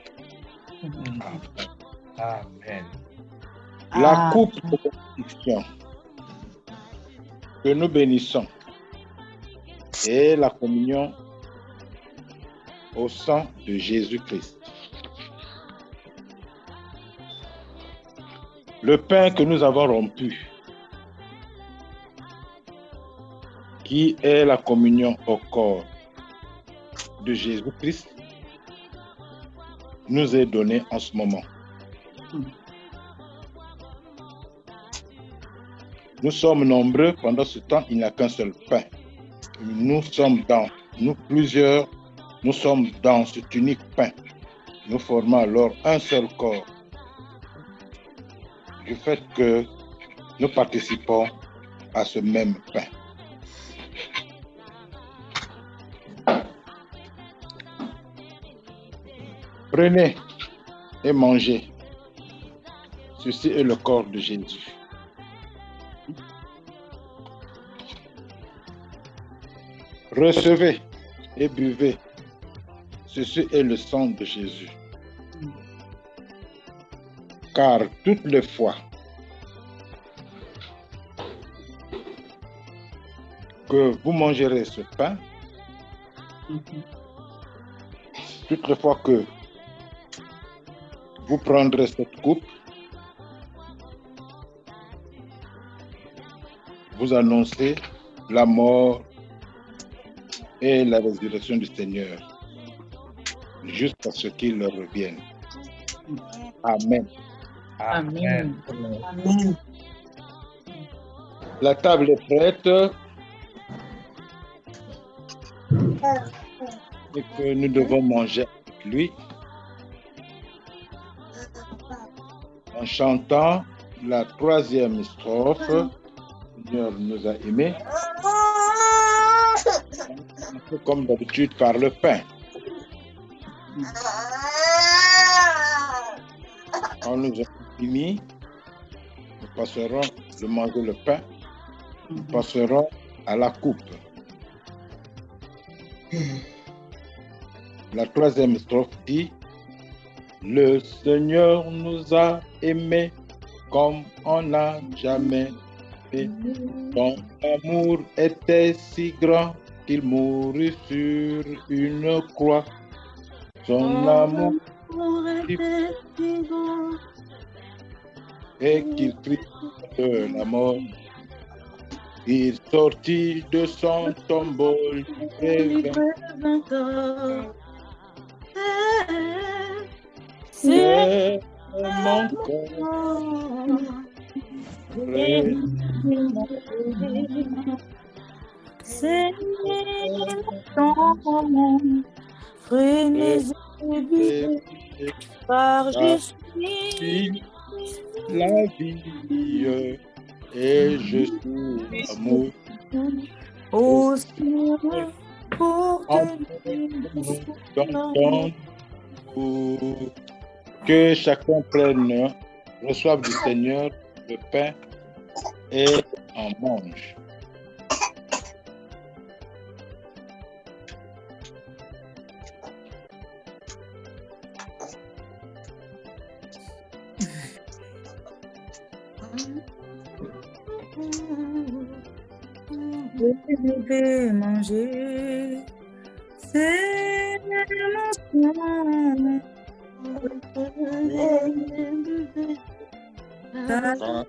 Amen. La coupe de bénédiction que nous bénissons et la communion au sang de Jésus-Christ. Le pain que nous avons rompu, qui est la communion au corps de Jésus-Christ, nous est donné en ce moment. Nous sommes nombreux, pendant ce temps, il n'y a qu'un seul pain. Nous sommes plusieurs, nous sommes dans cet unique pain. Nous formons alors un seul corps. Du fait que nous participons à ce même pain. Prenez et mangez. Ceci est le corps de Jésus. Recevez et buvez. Ceci est le sang de Jésus. Car toutes les fois que vous mangerez ce pain, toutes les fois que vous prendrez cette coupe, vous annoncez la mort et la résurrection du Seigneur jusqu'à ce qu'il revienne. Amen. Amen. Amen. La table est prête et que nous devons manger avec lui en chantant la 3e strophe. Le Seigneur nous a aimés. Un peu comme d'habitude par le pain. Quand nous aurons fini, nous passerons de manger le pain, nous passerons à la coupe. La 3e strophe dit: le Seigneur nous a aimés comme on n'a jamais fait. Son amour était si grand qu'il mourut sur une croix. Son amour était si grand et qu'il prit de la mort. Il sortit de son tombeau livré vainqueur. C'est mon corps. C'est ton monde, frénésie par Jésus, la vie et je suis amour. Ô Seigneur, pour que chacun prenne, reçoive du Seigneur le pain et en mange. Je vais manger, C'est mon sang.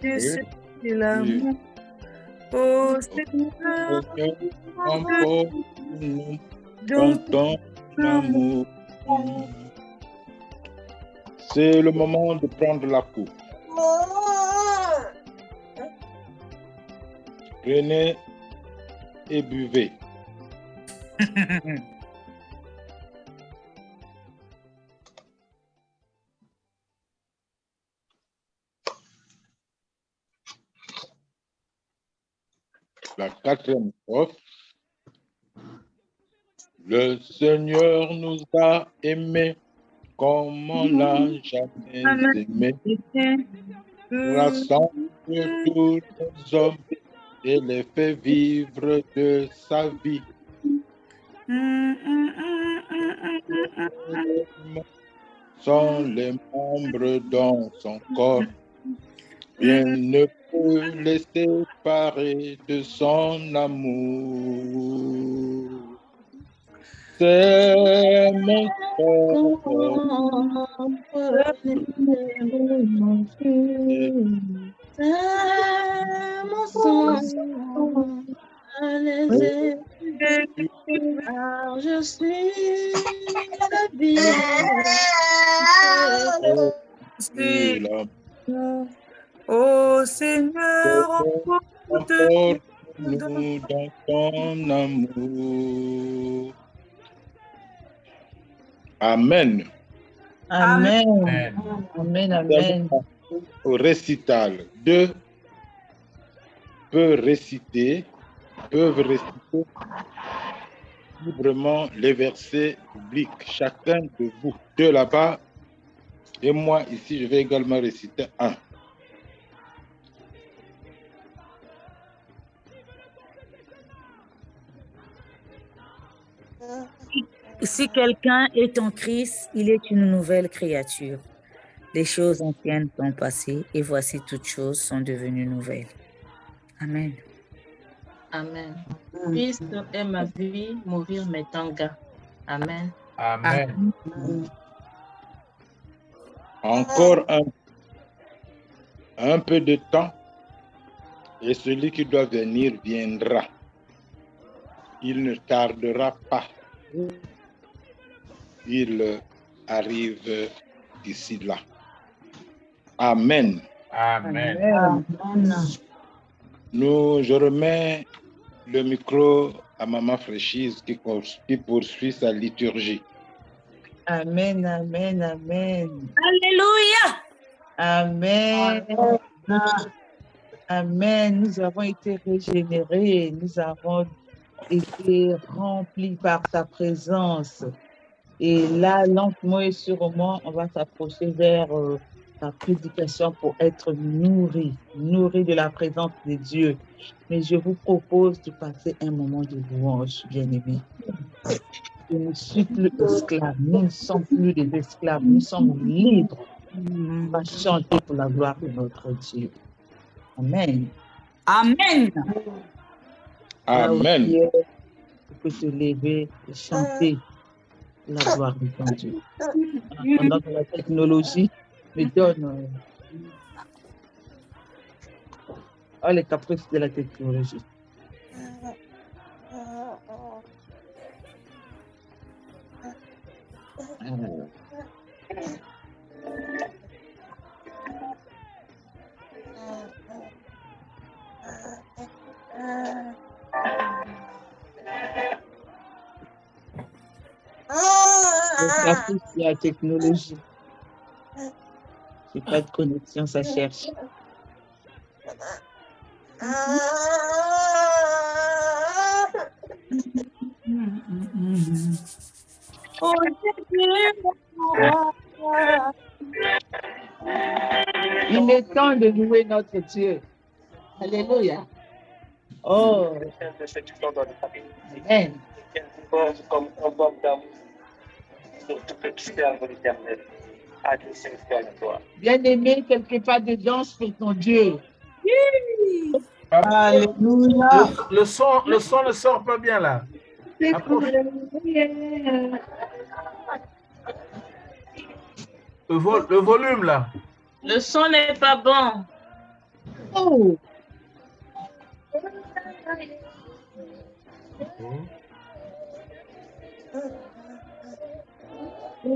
Que c'est l'amour. Oh Seigneur, dans ton amour. C'est le moment de prendre la coupe. Prenez et buvez. La quatrième strophe. Le Seigneur nous a aimés comme on l'a jamais aimé. Rassemble tous les hommes et les fait vivre de sa vie. Sont les membres dans son corps. Rien ne peut les séparer de son amour. C'est mon frère. C'est mon sang. Alors je suis la vie. Oh Seigneur, emporte-nous dans ton amour. Amen. Amen. Amen. Amen. Au récital, deux peuvent réciter librement les versets bibliques. Chacun de vous, deux là-bas, et moi ici, je vais également réciter un. Si quelqu'un est en Christ, il est une nouvelle créature. Les choses anciennes sont passées et voici toutes choses sont devenues nouvelles. Amen. Amen. Christ est ma vie, mourir m'est un gars. Amen. Amen. Encore un peu de temps et celui qui doit venir viendra. Il ne tardera pas. Il arrive ici là. Amen. Amen. Je remets le micro à Maman Fraîchise qui poursuit sa liturgie. Amen, amen, amen. Alléluia. Amen. Amen. Nous avons été régénérés. Nous avons été remplis par ta présence. Et là, lentement et sûrement, on va s'approcher vers ta prédication pour être nourri de la présence de Dieu. Mais je vous propose de passer un moment de louange, bien-aimés. Je ne suis plus esclave, nous ne sommes plus des esclaves, nous sommes libres. On va chanter pour la gloire de notre Dieu. Amen. Amen. Amen. Tu peux te lever et chanter la gloire de ton Dieu. Pendant que la technologie me donne les caprices de la technologie. Le caprice de la technologie. J'ai pas de connexion, ça cherche. Il est temps de louer notre Dieu. Alléluia. Oh. Amen. Comme un bord d'amour sur tout le serve l'éternel. À Dieu c'est toi. Bien-aimé, quelque part de danse pour ton Dieu. Alléluia. Le son ne sort pas bien là. Approche. Le volume là. Le son n'est pas bon. Oh,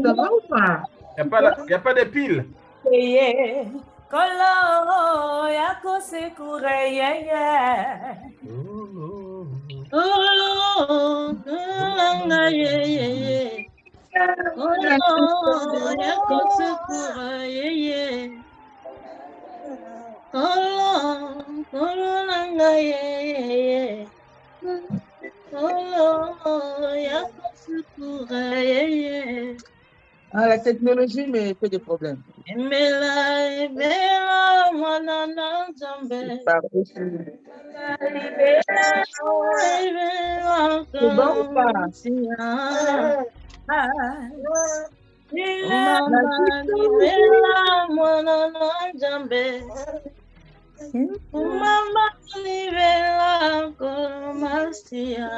ça va ou pas? Il n'y a pas de pile. Kolo yako sekure yeye. Oh, kalanga ye. Oh, yako sekura ye. Oh, langa ye. Oh, yako sekura ye. Ah, la technologie me fait des problèmes. Emela, mwanana zambe. C'est pas possible. Emela, C'est bon ou pas? Mama, libera mwanana zambe. Mama, libera komasia.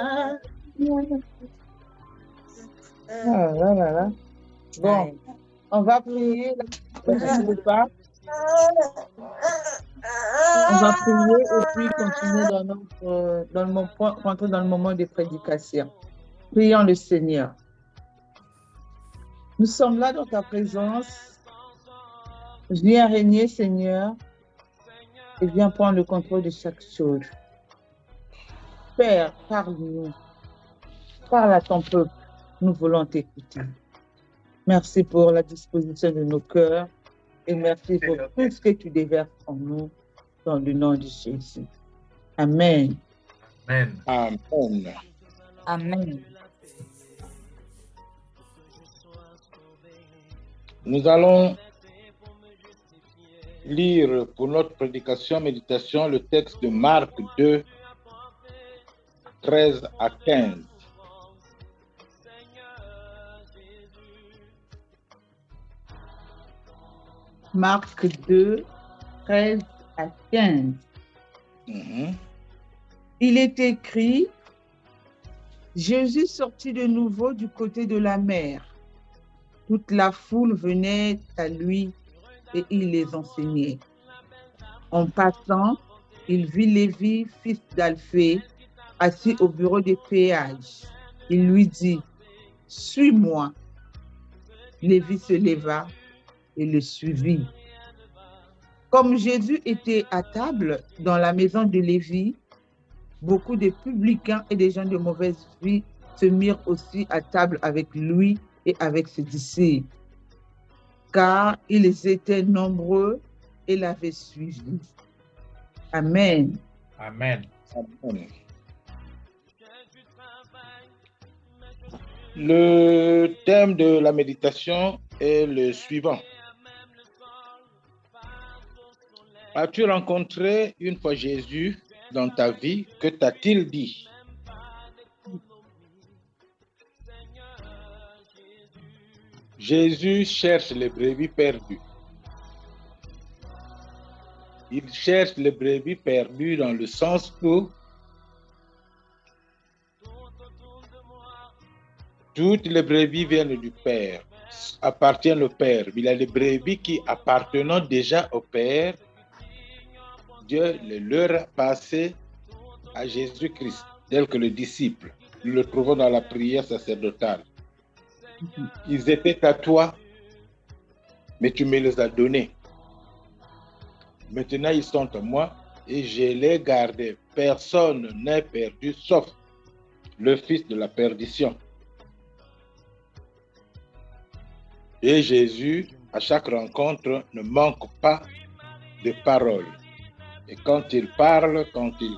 Ah, là. Bon, on va prier. On va prier et puis continuer rentrer dans le moment de prédication. Prions le Seigneur. Nous sommes là dans ta présence. Viens régner, Seigneur, et viens prendre le contrôle de chaque chose. Père, parle-nous. Parle à ton peuple. Nous voulons t'écouter. Merci pour la disposition de nos cœurs et merci pour tout ce que tu déverses en nous dans le nom de Jésus. Amen. Amen. Amen. Amen. Nous allons lire pour notre prédication, méditation, le texte de Marc 2, 13 à 15. Marc 2, 13 à 15. Il est écrit, Jésus sortit de nouveau du côté de la mer. Toute la foule venait à lui et il les enseignait. En passant, il vit Lévi, fils d'Alphée, assis au bureau des péages. Il lui dit, « Suis-moi. » Lévi se leva et le suivit. Comme Jésus était à table dans la maison de Lévi, beaucoup de publicains et des gens de mauvaise vie se mirent aussi à table avec lui et avec ses disciples, car ils étaient nombreux et l'avaient suivi. Amen. Amen. Amen. Le thème de la méditation est le suivant. As-tu rencontré une fois Jésus dans ta vie? Que t'a-t-il dit? Jésus cherche les brebis perdues. Il cherche les brebis perdues dans le sens où toutes les brebis viennent du Père, appartiennent au Père. Il y a les brebis qui appartenant déjà au Père, Dieu les leur a passé à Jésus-Christ, tel que le disciple. Nous le trouvons dans la prière sacerdotale. Ils étaient à toi, mais tu me les as donnés. Maintenant, ils sont à moi et je les gardés. Personne n'est perdu, sauf le fils de la perdition. Et Jésus, à chaque rencontre, ne manque pas de paroles. Et quand il parle, quand il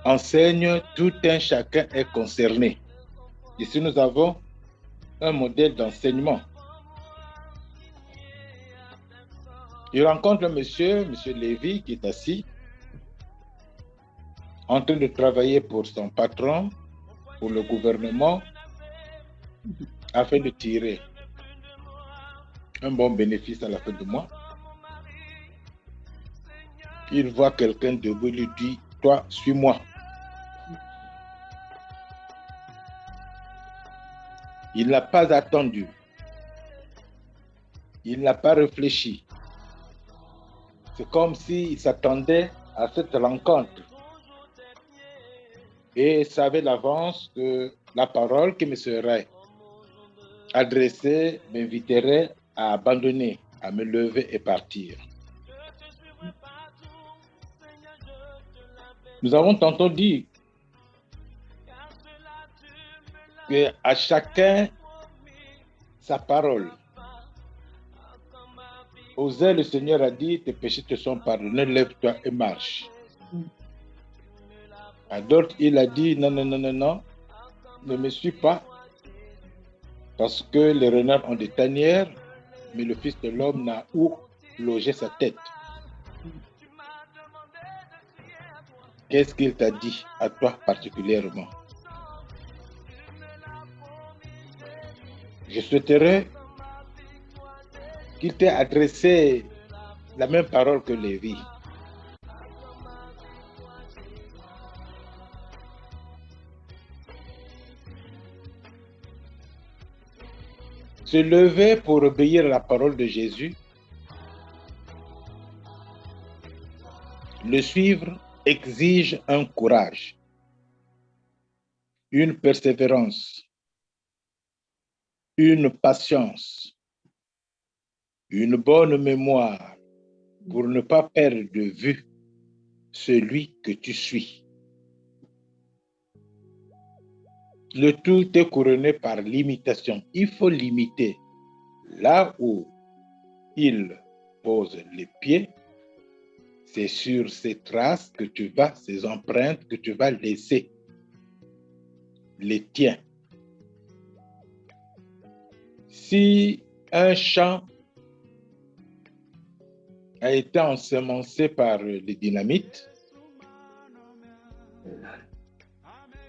enseigne, tout un chacun est concerné. Ici, nous avons un modèle d'enseignement. Il rencontre un monsieur Lévi, qui est assis, en train de travailler pour son patron, pour le gouvernement, afin de tirer un bon bénéfice à la fin du mois. Il voit quelqu'un debout, il lui dit, toi, suis-moi. Il n'a pas attendu. Il n'a pas réfléchi. C'est comme s'il s'attendait à cette rencontre et savait d'avance que la parole qui me serait adressée m'inviterait à abandonner, à me lever et partir. Nous avons tantôt dit qu'à chacun sa parole. Osée, le Seigneur a dit, tes péchés te sont pardonnés, lève-toi et marche. À d'autres, il a dit, non, ne me suis pas, parce que les renards ont des tanières, mais le Fils de l'homme n'a où loger sa tête. Qu'est-ce qu'il t'a dit à toi particulièrement? Je souhaiterais qu'il t'ait adressé la même parole que Lévi. Se lever pour obéir à la parole de Jésus, le suivre exige un courage, une persévérance, une patience, une bonne mémoire pour ne pas perdre de vue celui que tu suis. Le tout est couronné par l'imitation. Il faut l'imiter. Là où il pose les pieds, c'est sur ces traces que tu vas, ces empreintes que tu vas laisser, les tiens. Si un champ a été ensemencé par les dynamites,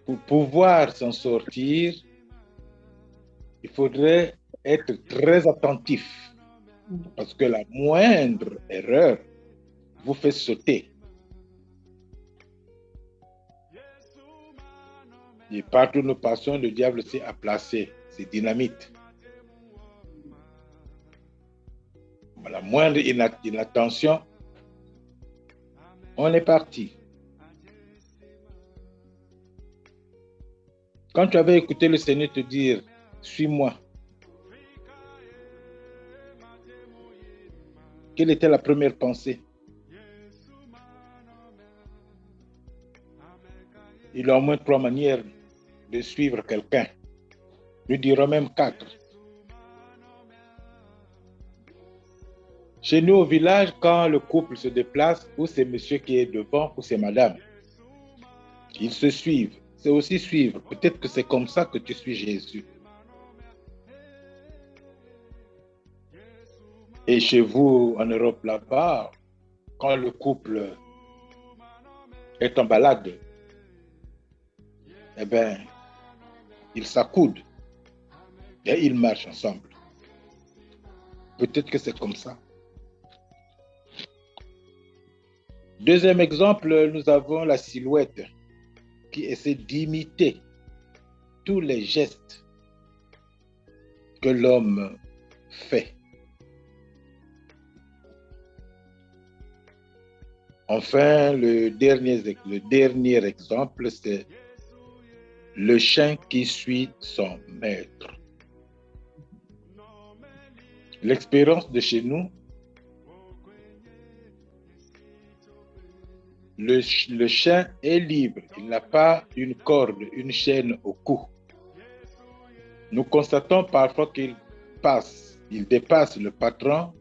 pour pouvoir s'en sortir, il faudrait être très attentif, parce que la moindre erreur vous fait sauter. Et partout où nous passons, le diable s'est placé ses dynamites. La moindre inattention, on est parti. Quand tu avais écouté le Seigneur te dire, suis-moi, quelle était la première pensée? Il y a au moins 3 manières de suivre quelqu'un. Nous dirons même 4. Chez nous au village, quand le couple se déplace, ou c'est monsieur qui est devant, ou c'est madame, ils se suivent. C'est aussi suivre. Peut-être que c'est comme ça que tu suis Jésus. Et chez vous, en Europe, là-bas, quand le couple est en balade, eh bien, ils s'accoudent et ils marchent ensemble. Peut-être que c'est comme ça. Deuxième exemple, nous avons la silhouette qui essaie d'imiter tous les gestes que l'homme fait. Enfin, le dernier exemple, c'est le chien qui suit son maître. L'expérience de chez nous, le chien est libre, il n'a pas une corde, une chaîne au cou. Nous constatons parfois qu'il dépasse le patron,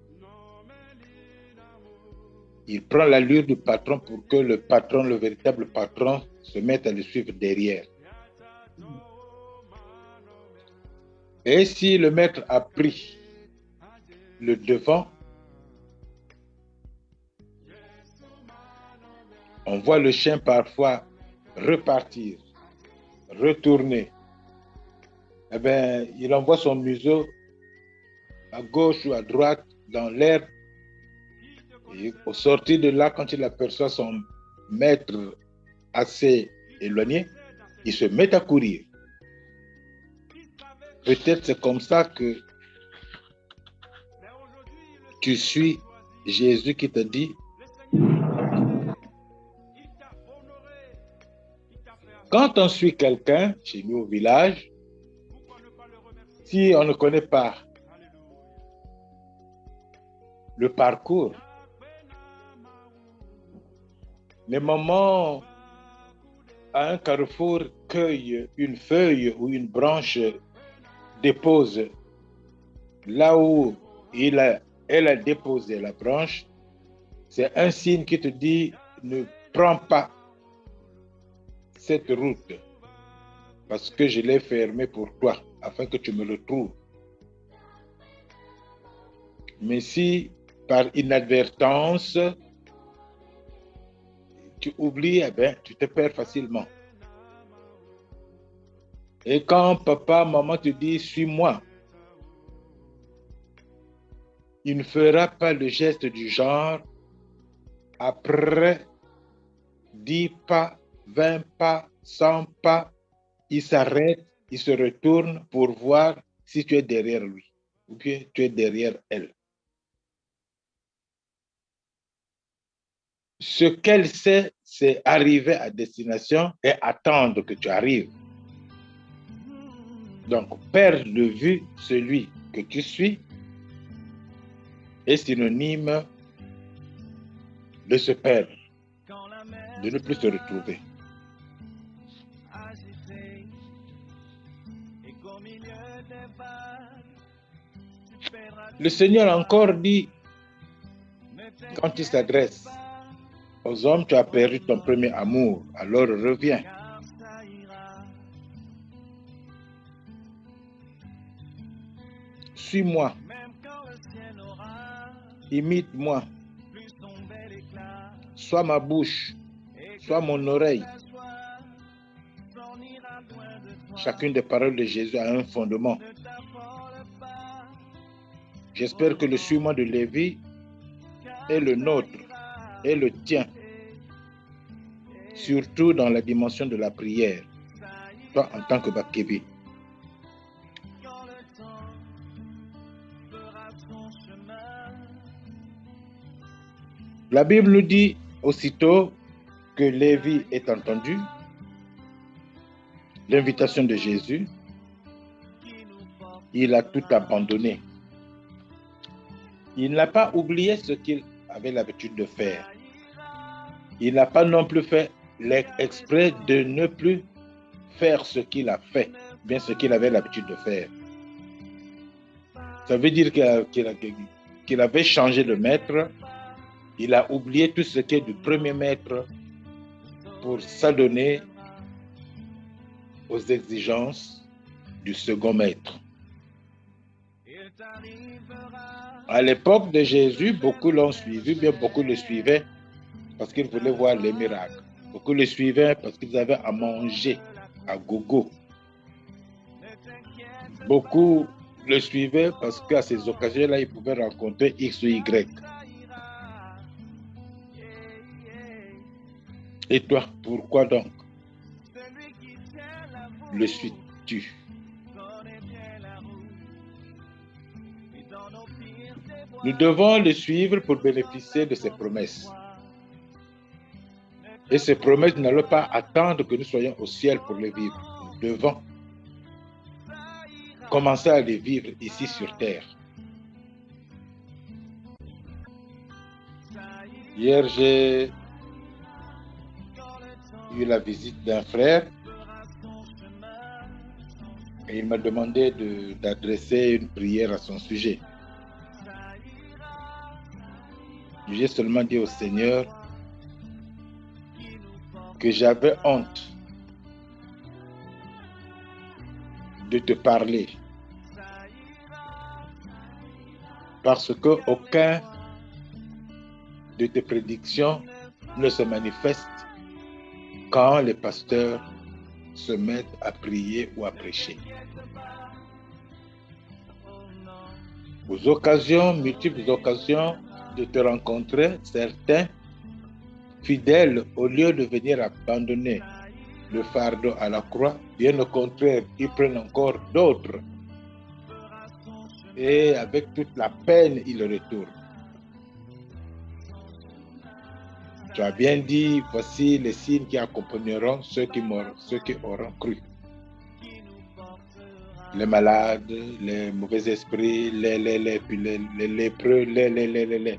il prend l'allure du patron pour que le patron, le véritable patron, se mette à le suivre derrière. Et si le maître a pris le devant, on voit le chien parfois repartir, retourner. Eh bien, il envoie son museau à gauche ou à droite dans l'air Et au sortir de là, quand il aperçoit son maître assez éloigné, il se met à courir. Peut-être c'est comme ça que tu suis Jésus qui te dit, quand on suit quelqu'un chez nous au village, si on ne connaît pas le parcours, les moments à un carrefour cueille une feuille ou une branche, dépose là où elle a déposé la branche, c'est un signe qui te dit ne prends pas cette route parce que je l'ai fermée pour toi afin que tu me le trouves. Mais si par inadvertance tu oublies, eh bien, tu te perds facilement. Et quand papa, maman te dit suis-moi, il ne fera pas le geste du genre après 10 pas, 20 pas, 100 pas, il s'arrête, il se retourne pour voir si tu es derrière lui ou bien tu es derrière elle. Ce qu'elle sait, c'est arriver à destination et attendre que tu arrives. Donc, perdre de vue celui que tu suis est synonyme de se perdre, de ne plus se retrouver. Le Seigneur a encore dit, quand il s'adresse aux hommes, tu as perdu ton premier amour, alors reviens. Suis-moi, imite-moi, sois ma bouche, sois mon oreille. Chacune des paroles de Jésus a un fondement. J'espère que le suis-moi de Lévi est le nôtre, est le tien, surtout dans la dimension de la prière, toi en tant que Bakevi. La Bible nous dit aussitôt que Lévi ait entendu l'invitation de Jésus, il a tout abandonné. Il n'a pas oublié ce qu'il avait l'habitude de faire. Il n'a pas non plus fait l'exprès de ne plus faire ce qu'il a fait, bien ce qu'il avait l'habitude de faire. Ça veut dire qu'il avait changé de maître. Il a oublié tout ce qui est du premier maître pour s'adonner aux exigences du second maître. À l'époque de Jésus, beaucoup l'ont suivi, bien beaucoup le suivaient parce qu'ils voulaient voir les miracles. Beaucoup le suivaient parce qu'ils avaient à manger à gogo. Beaucoup le suivaient parce qu'à ces occasions-là, ils pouvaient rencontrer X ou Y. Et toi, pourquoi donc le suis-tu? Nous devons le suivre pour bénéficier de ses promesses. Et ces promesses, nous n'allons pas attendre que nous soyons au ciel pour les vivre. Nous devons commencer à les vivre ici sur terre. Hier, j'ai eu la visite d'un frère et il m'a demandé d'adresser une prière à son sujet. J'ai seulement dit au Seigneur que j'avais honte de te parler parce qu'aucun de tes prédictions ne se manifeste quand les pasteurs se mettent à prier ou à prêcher. Aux occasions, multiples occasions, de te rencontrer, certains fidèles, au lieu de venir abandonner le fardeau à la croix, bien au contraire, ils prennent encore d'autres. Et avec toute la peine, ils retournent. Tu as bien dit, voici les signes qui accompagneront ceux qui auront cru. Les malades, les mauvais esprits, les lépreux, les.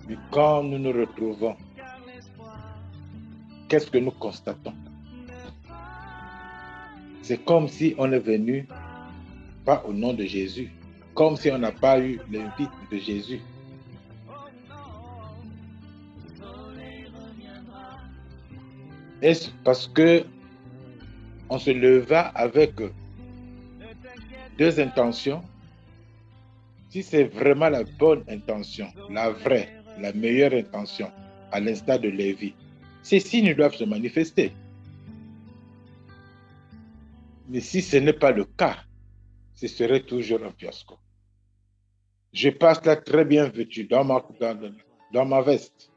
Mais quand nous nous retrouvons, qu'est-ce que nous constatons? C'est comme si on est venu, pas au nom de Jésus, comme si on n'a pas eu l'invite de Jésus. Est-ce parce que on se leva avec deux intentions? Si c'est vraiment la bonne intention, la vraie, la meilleure intention, à l'instar de Lévi, ces signes doivent se manifester. Mais si ce n'est pas le cas, ce serait toujours un fiasco. Je passe là très bien vêtu dans ma veste,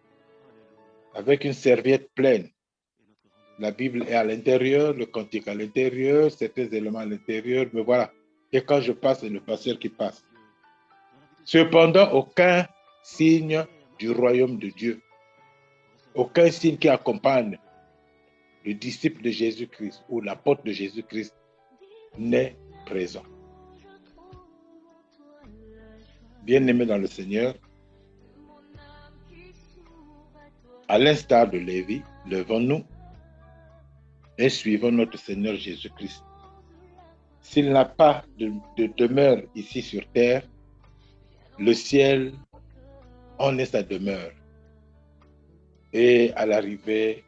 avec une serviette pleine. La Bible est à l'intérieur, le cantique à l'intérieur, certains éléments à l'intérieur, mais voilà. Et quand je passe, c'est le pasteur qui passe. Cependant, aucun signe du royaume de Dieu, aucun signe qui accompagne le disciple de Jésus-Christ ou l'apôtre de Jésus-Christ n'est présent. Bien-aimés dans le Seigneur, à l'instar de Lévi, levons-nous et suivons notre Seigneur Jésus-Christ. S'il n'a pas de demeure ici sur terre, le ciel en est sa demeure. Et à l'arrivée,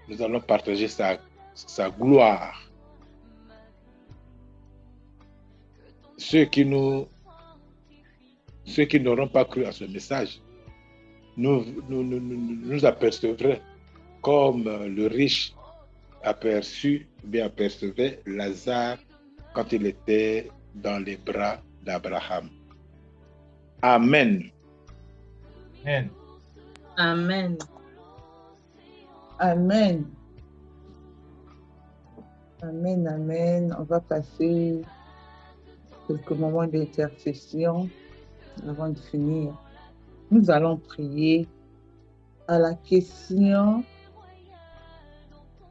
nous allons partager sa gloire. Ceux qui n'auront pas cru à ce message, nous apercevrons comme le riche apercevait Lazare quand il était dans les bras d'Abraham. Amen. Amen. Amen. Amen. Amen, amen. On va passer quelques moments d'intercession avant de finir. Nous allons prier à la question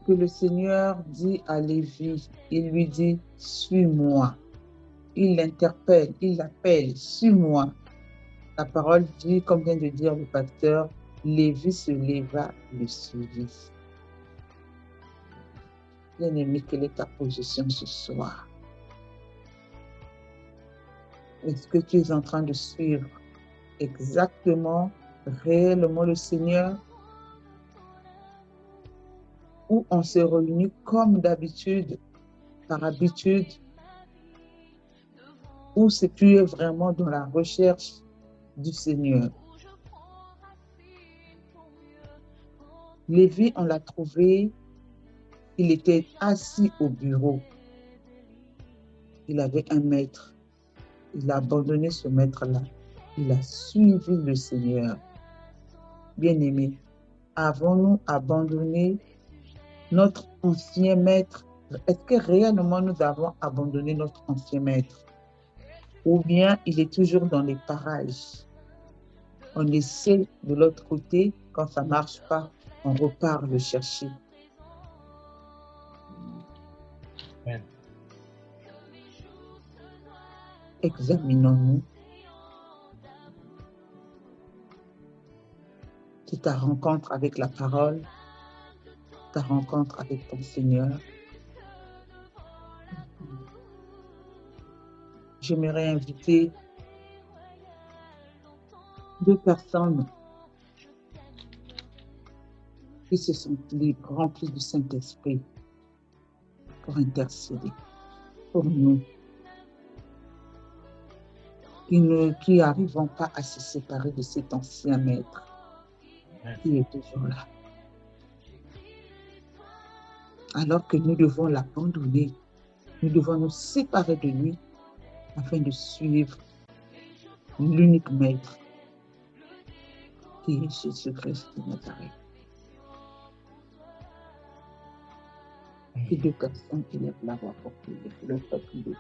que le Seigneur dit à Lévi. Il lui dit, suis-moi. Il l'interpelle, il l'appelle, suis-moi. La parole dit, comme vient de dire le pasteur, Lévi se leva et le suivit. Bien-aimé, quelle est ta position ce soir? Est-ce que tu es en train de suivre exactement, réellement le Seigneur? Ou on s'est réunis comme d'habitude, par habitude? Ou si tu es vraiment dans la recherche du Seigneur? Lévi, on l'a trouvé, il était assis au bureau. Il avait un maître. Il a abandonné ce maître-là. Il a suivi le Seigneur. Bien-aimé, avons-nous abandonné notre ancien maître? Est-ce que réellement nous avons abandonné notre ancien maître? Ou bien il est toujours dans les parages? On essaie de l'autre côté, quand ça ne marche pas, on repart le chercher. Amen. Examinons-nous. C'est ta rencontre avec la parole, ta rencontre avec ton Seigneur. J'aimerais inviter 2 personnes qui se sentent libres, remplies du Saint-Esprit, pour intercéder pour nous, qui n'arrivons pas à se séparer de cet ancien maître qui est toujours là. Alors que nous devons l'abandonner, nous devons nous séparer de lui afin de suivre l'unique maître qui est Jésus-Christ de Nazareth. Que deux personnes élèvent la voix pour prier pour le peuple de Dieu.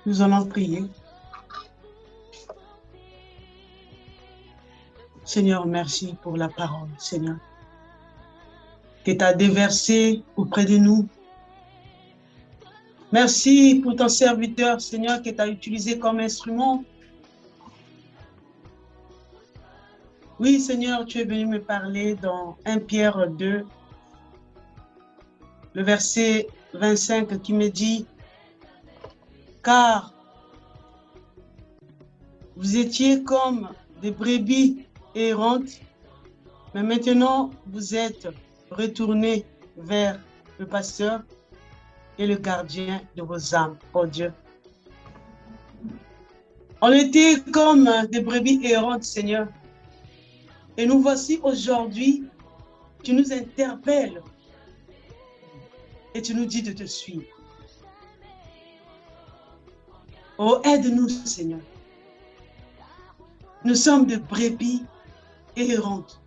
Nous allons prier. Seigneur, merci pour la parole, Seigneur, que tu as déversée auprès de nous. Merci pour ton serviteur, Seigneur, que tu as utilisé comme instrument. Oui, Seigneur, tu es venu me parler dans 1 Pierre 2, le verset 25 qui me dit « Car vous étiez comme des brebis errantes, mais maintenant vous êtes retournés vers le pasteur et le gardien de vos âmes, oh Dieu. » On était comme des brebis errantes, Seigneur. Et nous voici aujourd'hui, tu nous interpelles et tu nous dis de te suivre. Oh, aide-nous, Seigneur. Nous sommes des brebis errantes.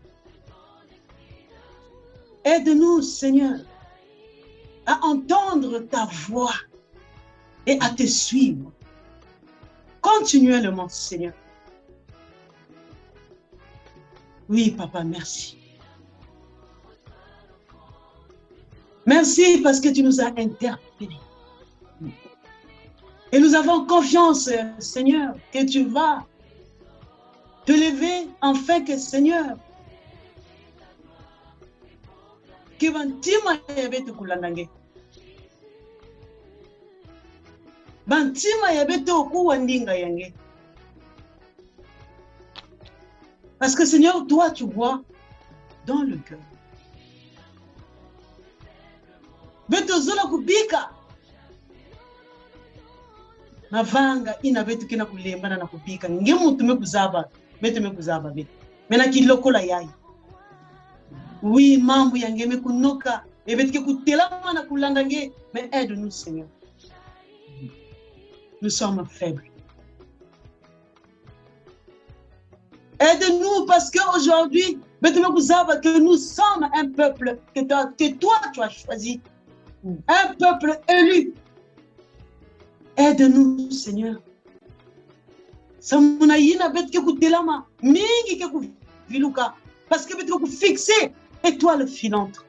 Aide-nous, Seigneur, à entendre ta voix et à te suivre continuellement, Seigneur. Oui, Papa, merci. Merci parce que tu nous as interpellés. Et nous avons confiance, Seigneur, que tu vas te lever afin que, Seigneur, que bantima yabe te kulandange. Bantima yabe te okuwandinga yange. Parce que, Seigneur, toi, tu vois dans le cœur. Betozola kubika. Navanga ina betu kina kulemba na kubika. Ngemu tume kuzaba. Betu me kuzaba betu. Mena kiloko la yai. Oui, mambu yange me kunoka. E betu ke kutelama na kulandange. Mais aide-nous, Seigneur. Nous sommes faibles. Aide-nous parce qu'aujourd'hui, que nous sommes un peuple que toi tu as choisi. Un peuple élu. Aide-nous, Seigneur. Parce que tu fixé étoile filante.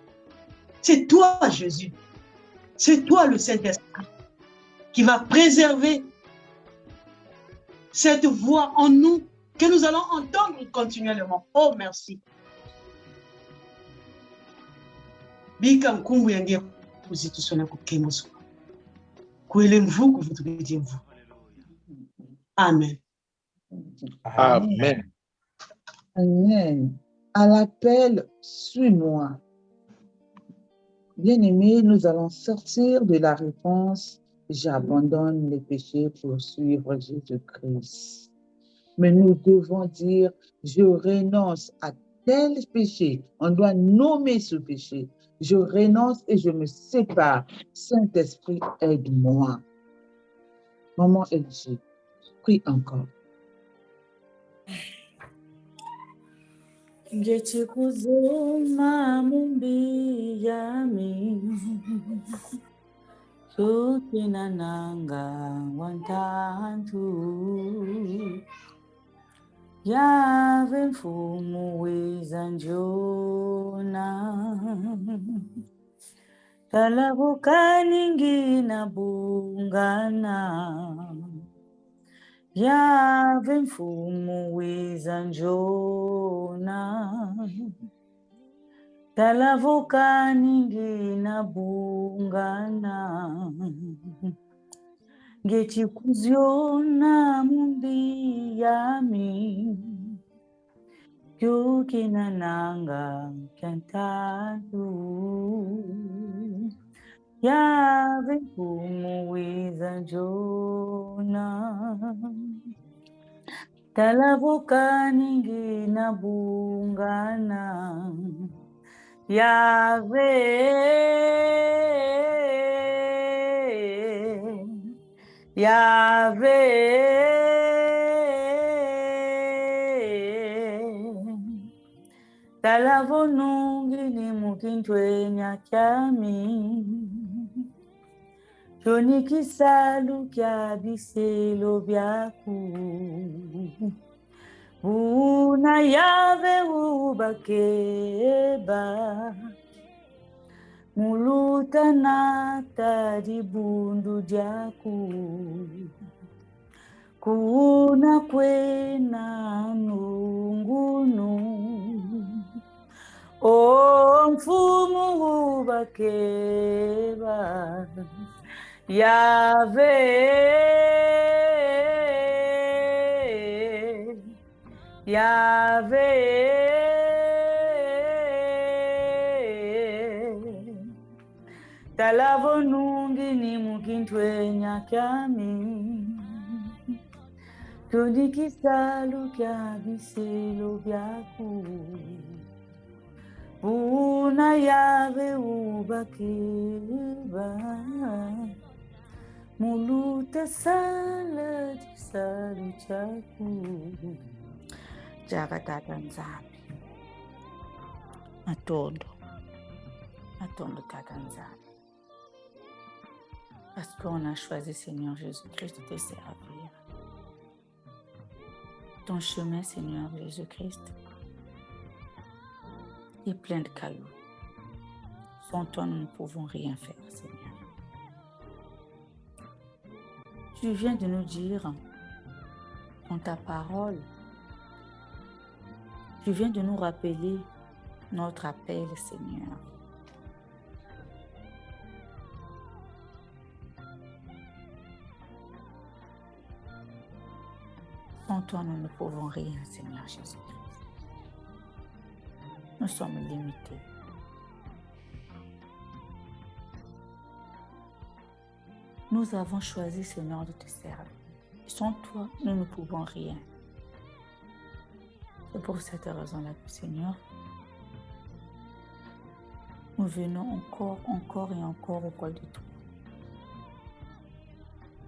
C'est toi, Jésus. C'est toi, le Saint-Esprit, qui va préserver cette voix en nous que nous allons entendre continuellement. Oh, merci. Bika nkumbu yange kuzitusona kukemoso. Kuele mvu kuvutukitie mvu. Amen. Amen. Amen. À l'appel, suis-moi. Bien-aimés, nous allons sortir de la réponse « J'abandonne les péchés pour suivre Jésus-Christ ». Mais nous devons dire « Je renonce à tel péché ». On doit nommer ce péché. Je renonce et je me sépare. Saint-Esprit, aide-moi. Maman LG, prie encore. Ngechikuzuma mumbi yami Sukina nanga wantantu Yave mfumu wizanjona Talabuka ningina bungana Yave mfumu wizanjona Talavuka ningina bungana Ngechikuziona mumbi yami Yukina nanga kantatu Yave mfumu wizanjona talavuka ningi na bungana Yahweh, Yahweh, talavonungi ni mukintwe nyakami, joni kisalu kya biselo byaku, una Yahweh ubakeba. Mulutanata di bundu jaku kuna kwena nungunu o mfumu bakeba Yahweh Yahweh talavonungi ni mukintwe nyakami tonikisalu kya biselo byaku una Yahweh ubakeba mulute sala disalu chaku Jagatata Nzambi Atondo Tata Nzambi. Parce qu'on a choisi, Seigneur Jésus-Christ, de te servir. Ton chemin, Seigneur Jésus-Christ, est plein de cailloux. Sans toi, nous ne pouvons rien faire, Seigneur. Tu viens de nous dire, dans ta parole, tu viens de nous rappeler notre appel, Seigneur. Sans toi, nous ne pouvons rien, Seigneur Jésus-Christ. Nous sommes limités. Nous avons choisi, Seigneur, de te servir. Sans toi, nous ne pouvons rien. C'est pour cette raison-là, Seigneur, nous venons encore et encore auprès de toi,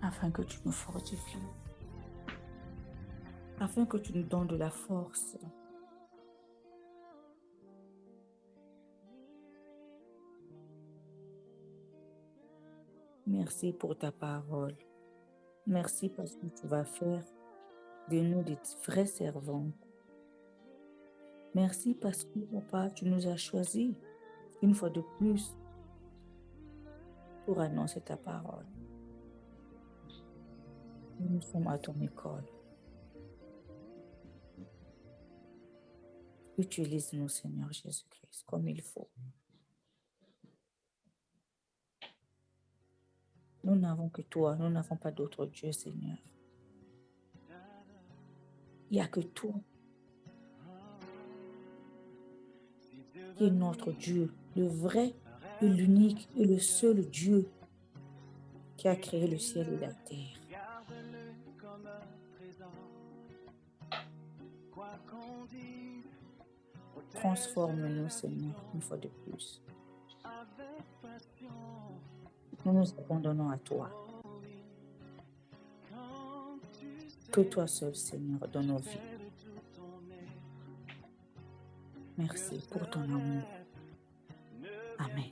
afin que tu nous fortifies, afin que tu nous donnes de la force. Merci pour ta parole. Merci parce que tu vas faire de nous des vrais servants. Merci parce que, Papa, tu nous as choisis une fois de plus pour annoncer ta parole. Nous sommes à ton école. Utilise-nous, Seigneur Jésus-Christ, comme il faut. Nous n'avons que toi, nous n'avons pas d'autre Dieu, Seigneur. Il n'y a que toi qui est notre Dieu, le vrai, l'unique et le seul Dieu qui a créé le ciel et la terre. Transforme-nous, Seigneur, une fois de plus. Nous nous abandonnons à toi. Que toi seul, Seigneur, dans nos vies. Merci pour ton amour. Amen.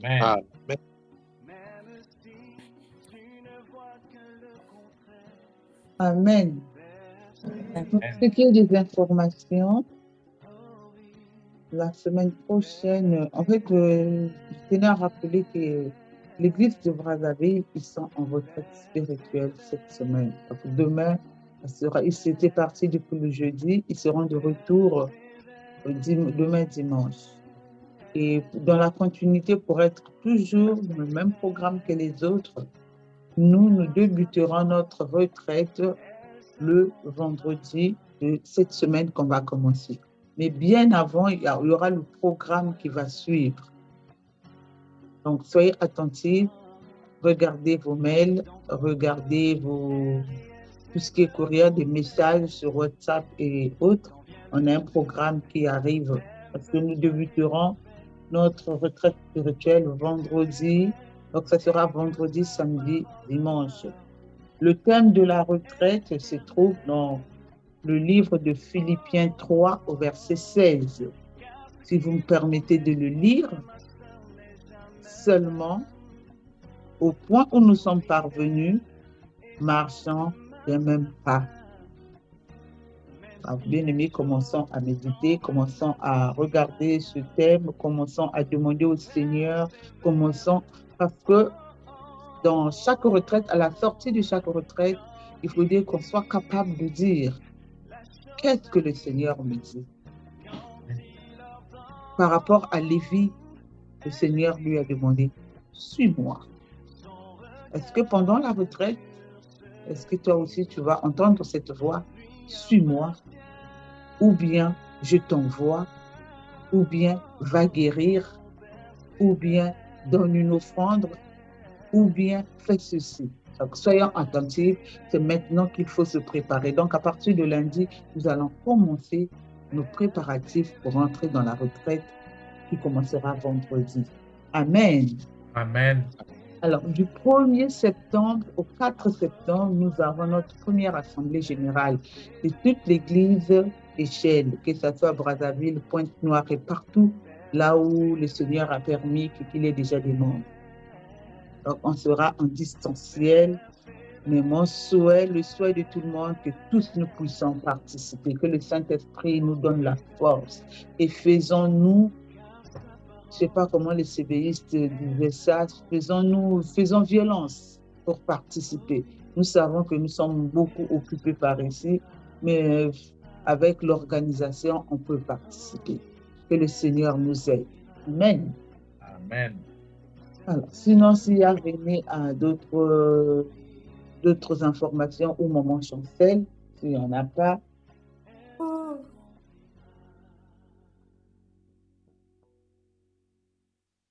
Amen. Amen. Amen. Pour ce qui est des informations, la semaine prochaine, en fait, je tenais à rappeler que l'église de Brazzaville, ils sont en retraite spirituelle cette semaine. Donc, demain, ils étaient partis depuis le jeudi, ils seront de retour demain dimanche. Et dans la continuité, pour être toujours dans le même programme que les autres, nous débuterons notre retraite le vendredi de cette semaine qu'on va commencer. Mais bien avant, il y aura le programme qui va suivre. Donc, soyez attentifs, regardez vos mails, regardez tout ce qui est courrier, des messages sur WhatsApp et autres. On a un programme qui arrive parce que nous débuterons notre retraite spirituelle vendredi. Donc, ça sera vendredi, samedi, dimanche. Le thème de la retraite se trouve dans le livre de Philippiens 3 au verset 16. Si vous me permettez de le lire, seulement au point où nous sommes parvenus, marchant d'un même pas. Bien aimé, commençons à méditer, commençons à regarder ce thème, commençons à demander au Seigneur, commençons, parce que dans chaque retraite, à la sortie de chaque retraite, il faut dire qu'on soit capable de dire qu'est-ce que le Seigneur me dit. Par rapport à Lévi, le Seigneur lui a demandé, suis-moi. Est-ce que pendant la retraite, est-ce que toi aussi tu vas entendre cette voix, suis-moi, ou bien je t'envoie, ou bien va guérir, ou bien donne une offrande, ou bien fais ceci. Donc, soyons attentifs, c'est maintenant qu'il faut se préparer. Donc, à partir de lundi, nous allons commencer nos préparatifs pour entrer dans la retraite qui commencera vendredi. Amen. Amen. Alors, du 1er septembre au 4 septembre, nous avons notre première assemblée générale de toute l'église échelle, que ce soit Brazzaville, Pointe-Noire et partout là où le Seigneur a permis qu'il y ait déjà des membres. Donc, on sera en distanciel, mais mon souhait, le souhait de tout le monde, que tous nous puissions participer, que le Saint-Esprit nous donne la force et faisons-nous, je ne sais pas comment les CBistes disaient ça, faisons violence pour participer. Nous savons que nous sommes beaucoup occupés par ici, mais avec l'organisation, on peut participer. Que le Seigneur nous aide. Amen. Amen. Alors, sinon, s'il y a René à d'autres informations ou Maman Chancel, s'il n'y en a pas.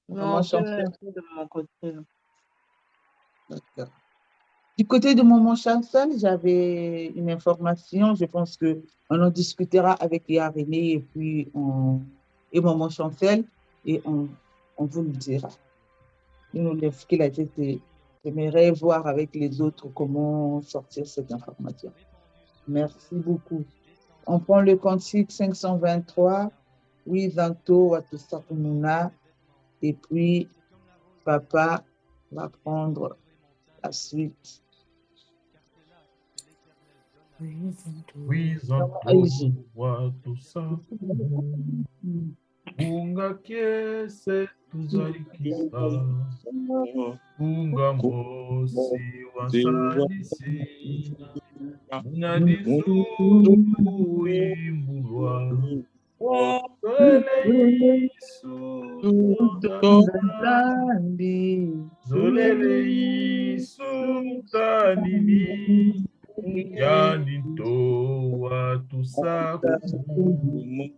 Non, c'est de mon côté. D'accord. Du côté de Maman Chancel, j'avais une information. Je pense qu'on en discutera avec Léa René et puis et Maman Chancel et on vous le dira. Ce qu'il a dit, j'aimerais voir avec les autres comment sortir cette information. Merci beaucoup. On prend le cantique 523, oui, Zanto, Watusakumuna, et puis Papa va prendre la suite. Oui, Zanto, Watusakumuna. Unga kiese tuzaikisa, unga mosi wasadisi, unadisu imbulwa, zolele isu tanini, yaninto watusakumuna.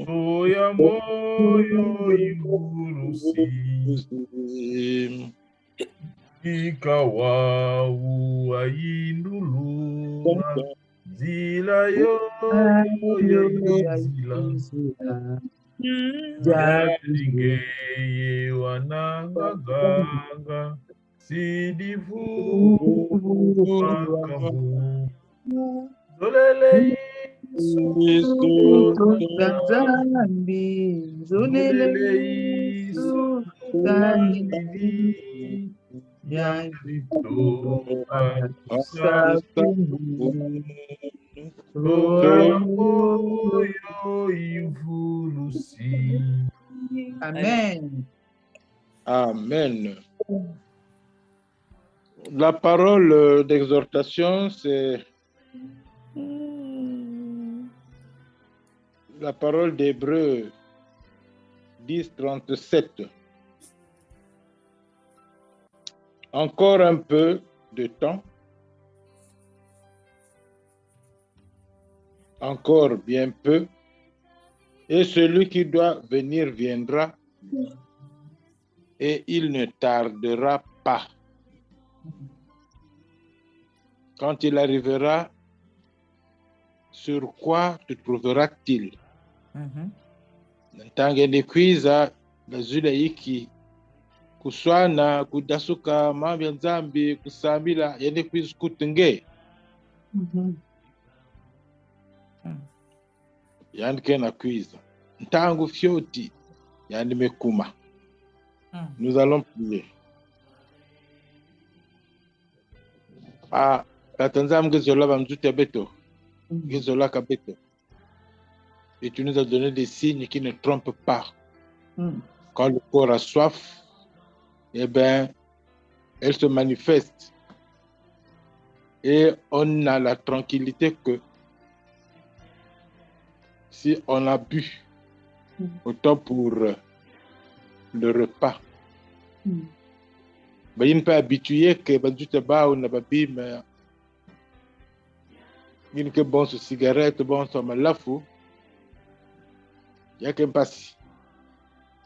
Oya moyo iburusi ikawa uainduluma zila yo zila jaringeye wanangaganga sidivu wakamu zolele Amen. Amen. La parole d'exhortation, c'est la parole d'Hébreux 10, 37. Encore un peu de temps, encore bien peu, et celui qui doit venir viendra, et il ne tardera pas. quand il arrivera, sur quoi te trouvera-t-il? Ntange kwiza bazula iki kuswana kudasuka mambo ya nzambi kusambila yende kwiza kutenge yandike na kwiza ntangu fyoti yandi mekuma. Nous allons prier. Tatanzam gezola bamzute beto gezola kabeto. Et tu nous as donné des signes qui ne trompent pas. Quand le corps a soif, eh bien, elle se manifeste. Et on a la tranquillité que si on a bu, autant pour le repas. Il n'est pas habitué que on a babi, mais il est bon sur cigarette, bon sur malafou. Il y a qu'un passe.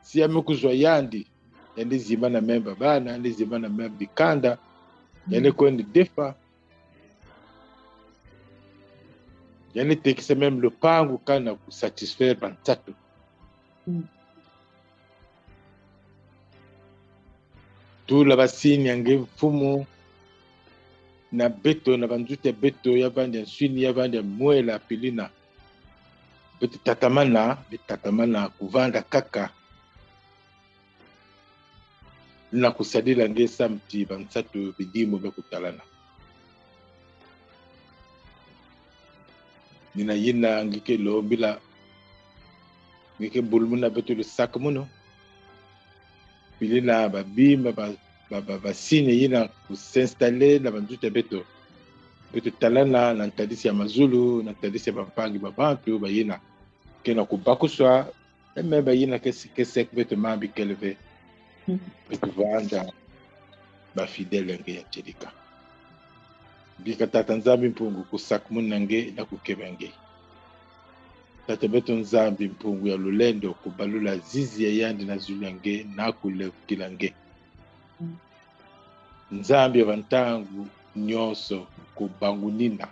Si y a beaucoup de yandi, il y a des imans à même babana, des imans à même bikanda, il y a des coins de défa. Il y a des qui c'est même le pain ou quand pour satisfaire Bantato. Tout la bassine, il y a un fumo, na beto, na bandute beto, il y a un suini, il y a un moué la pilina. Betatamana kuvanda kaka na kusadila nge samti bansatu bidimu bekutalana. Nina yina ngike lombila ngike bulmuna betu le sakmuno pilina babima basine yina s'installer na bandute beto talana na ntadisi ya mazulu na ntadisi ya bampangi babantu bayina kena kubakuswa même yina que sek vêtement bikeleve bekuvanda ba fidèle nge ya chedika bika tata nzambi mpungu kusak munange na kukebenge tata beto nzambi mpungu ya lulendo kubalula zizi ya yandi na zulange na kulekilange nzambi vantangu nyonso kubangunina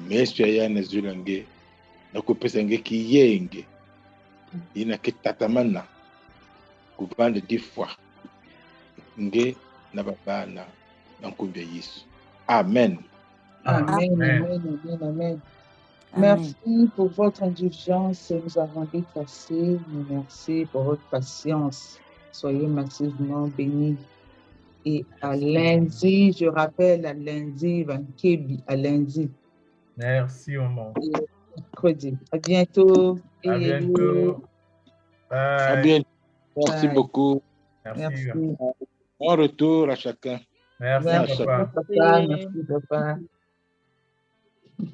meso ya yana zulange na kupesa nge kiyenge ina kitatamana kuvanda 10 fois nge na babana na nkumbi ya Yesu. Amen. Amen, amen, amen, amen. Merci pour votre indulgence. Nous avons dépassé. Merci pour votre patience. Soyez massivement bénis. Et à lundi, je rappelle, à lundi, Vankebi, à lundi. Merci, maman. Mercredi. À bientôt. À bientôt. Bye. À bientôt. Merci Bye. beaucoup. Merci. Bon retour à chacun. Merci, papa. Merci, papa.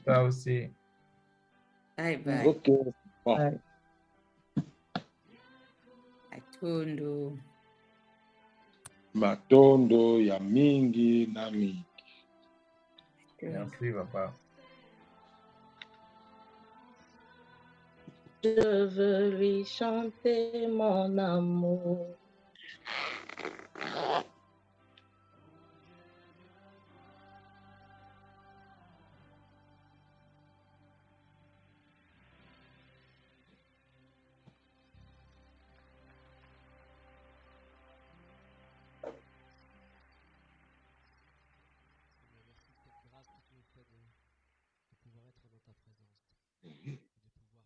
Toi aussi. Bye bye. Ok. Bon. Bye. Atondo. Matondo ya mingi na mingi. Merci, papa. Je veux lui chanter mon amour.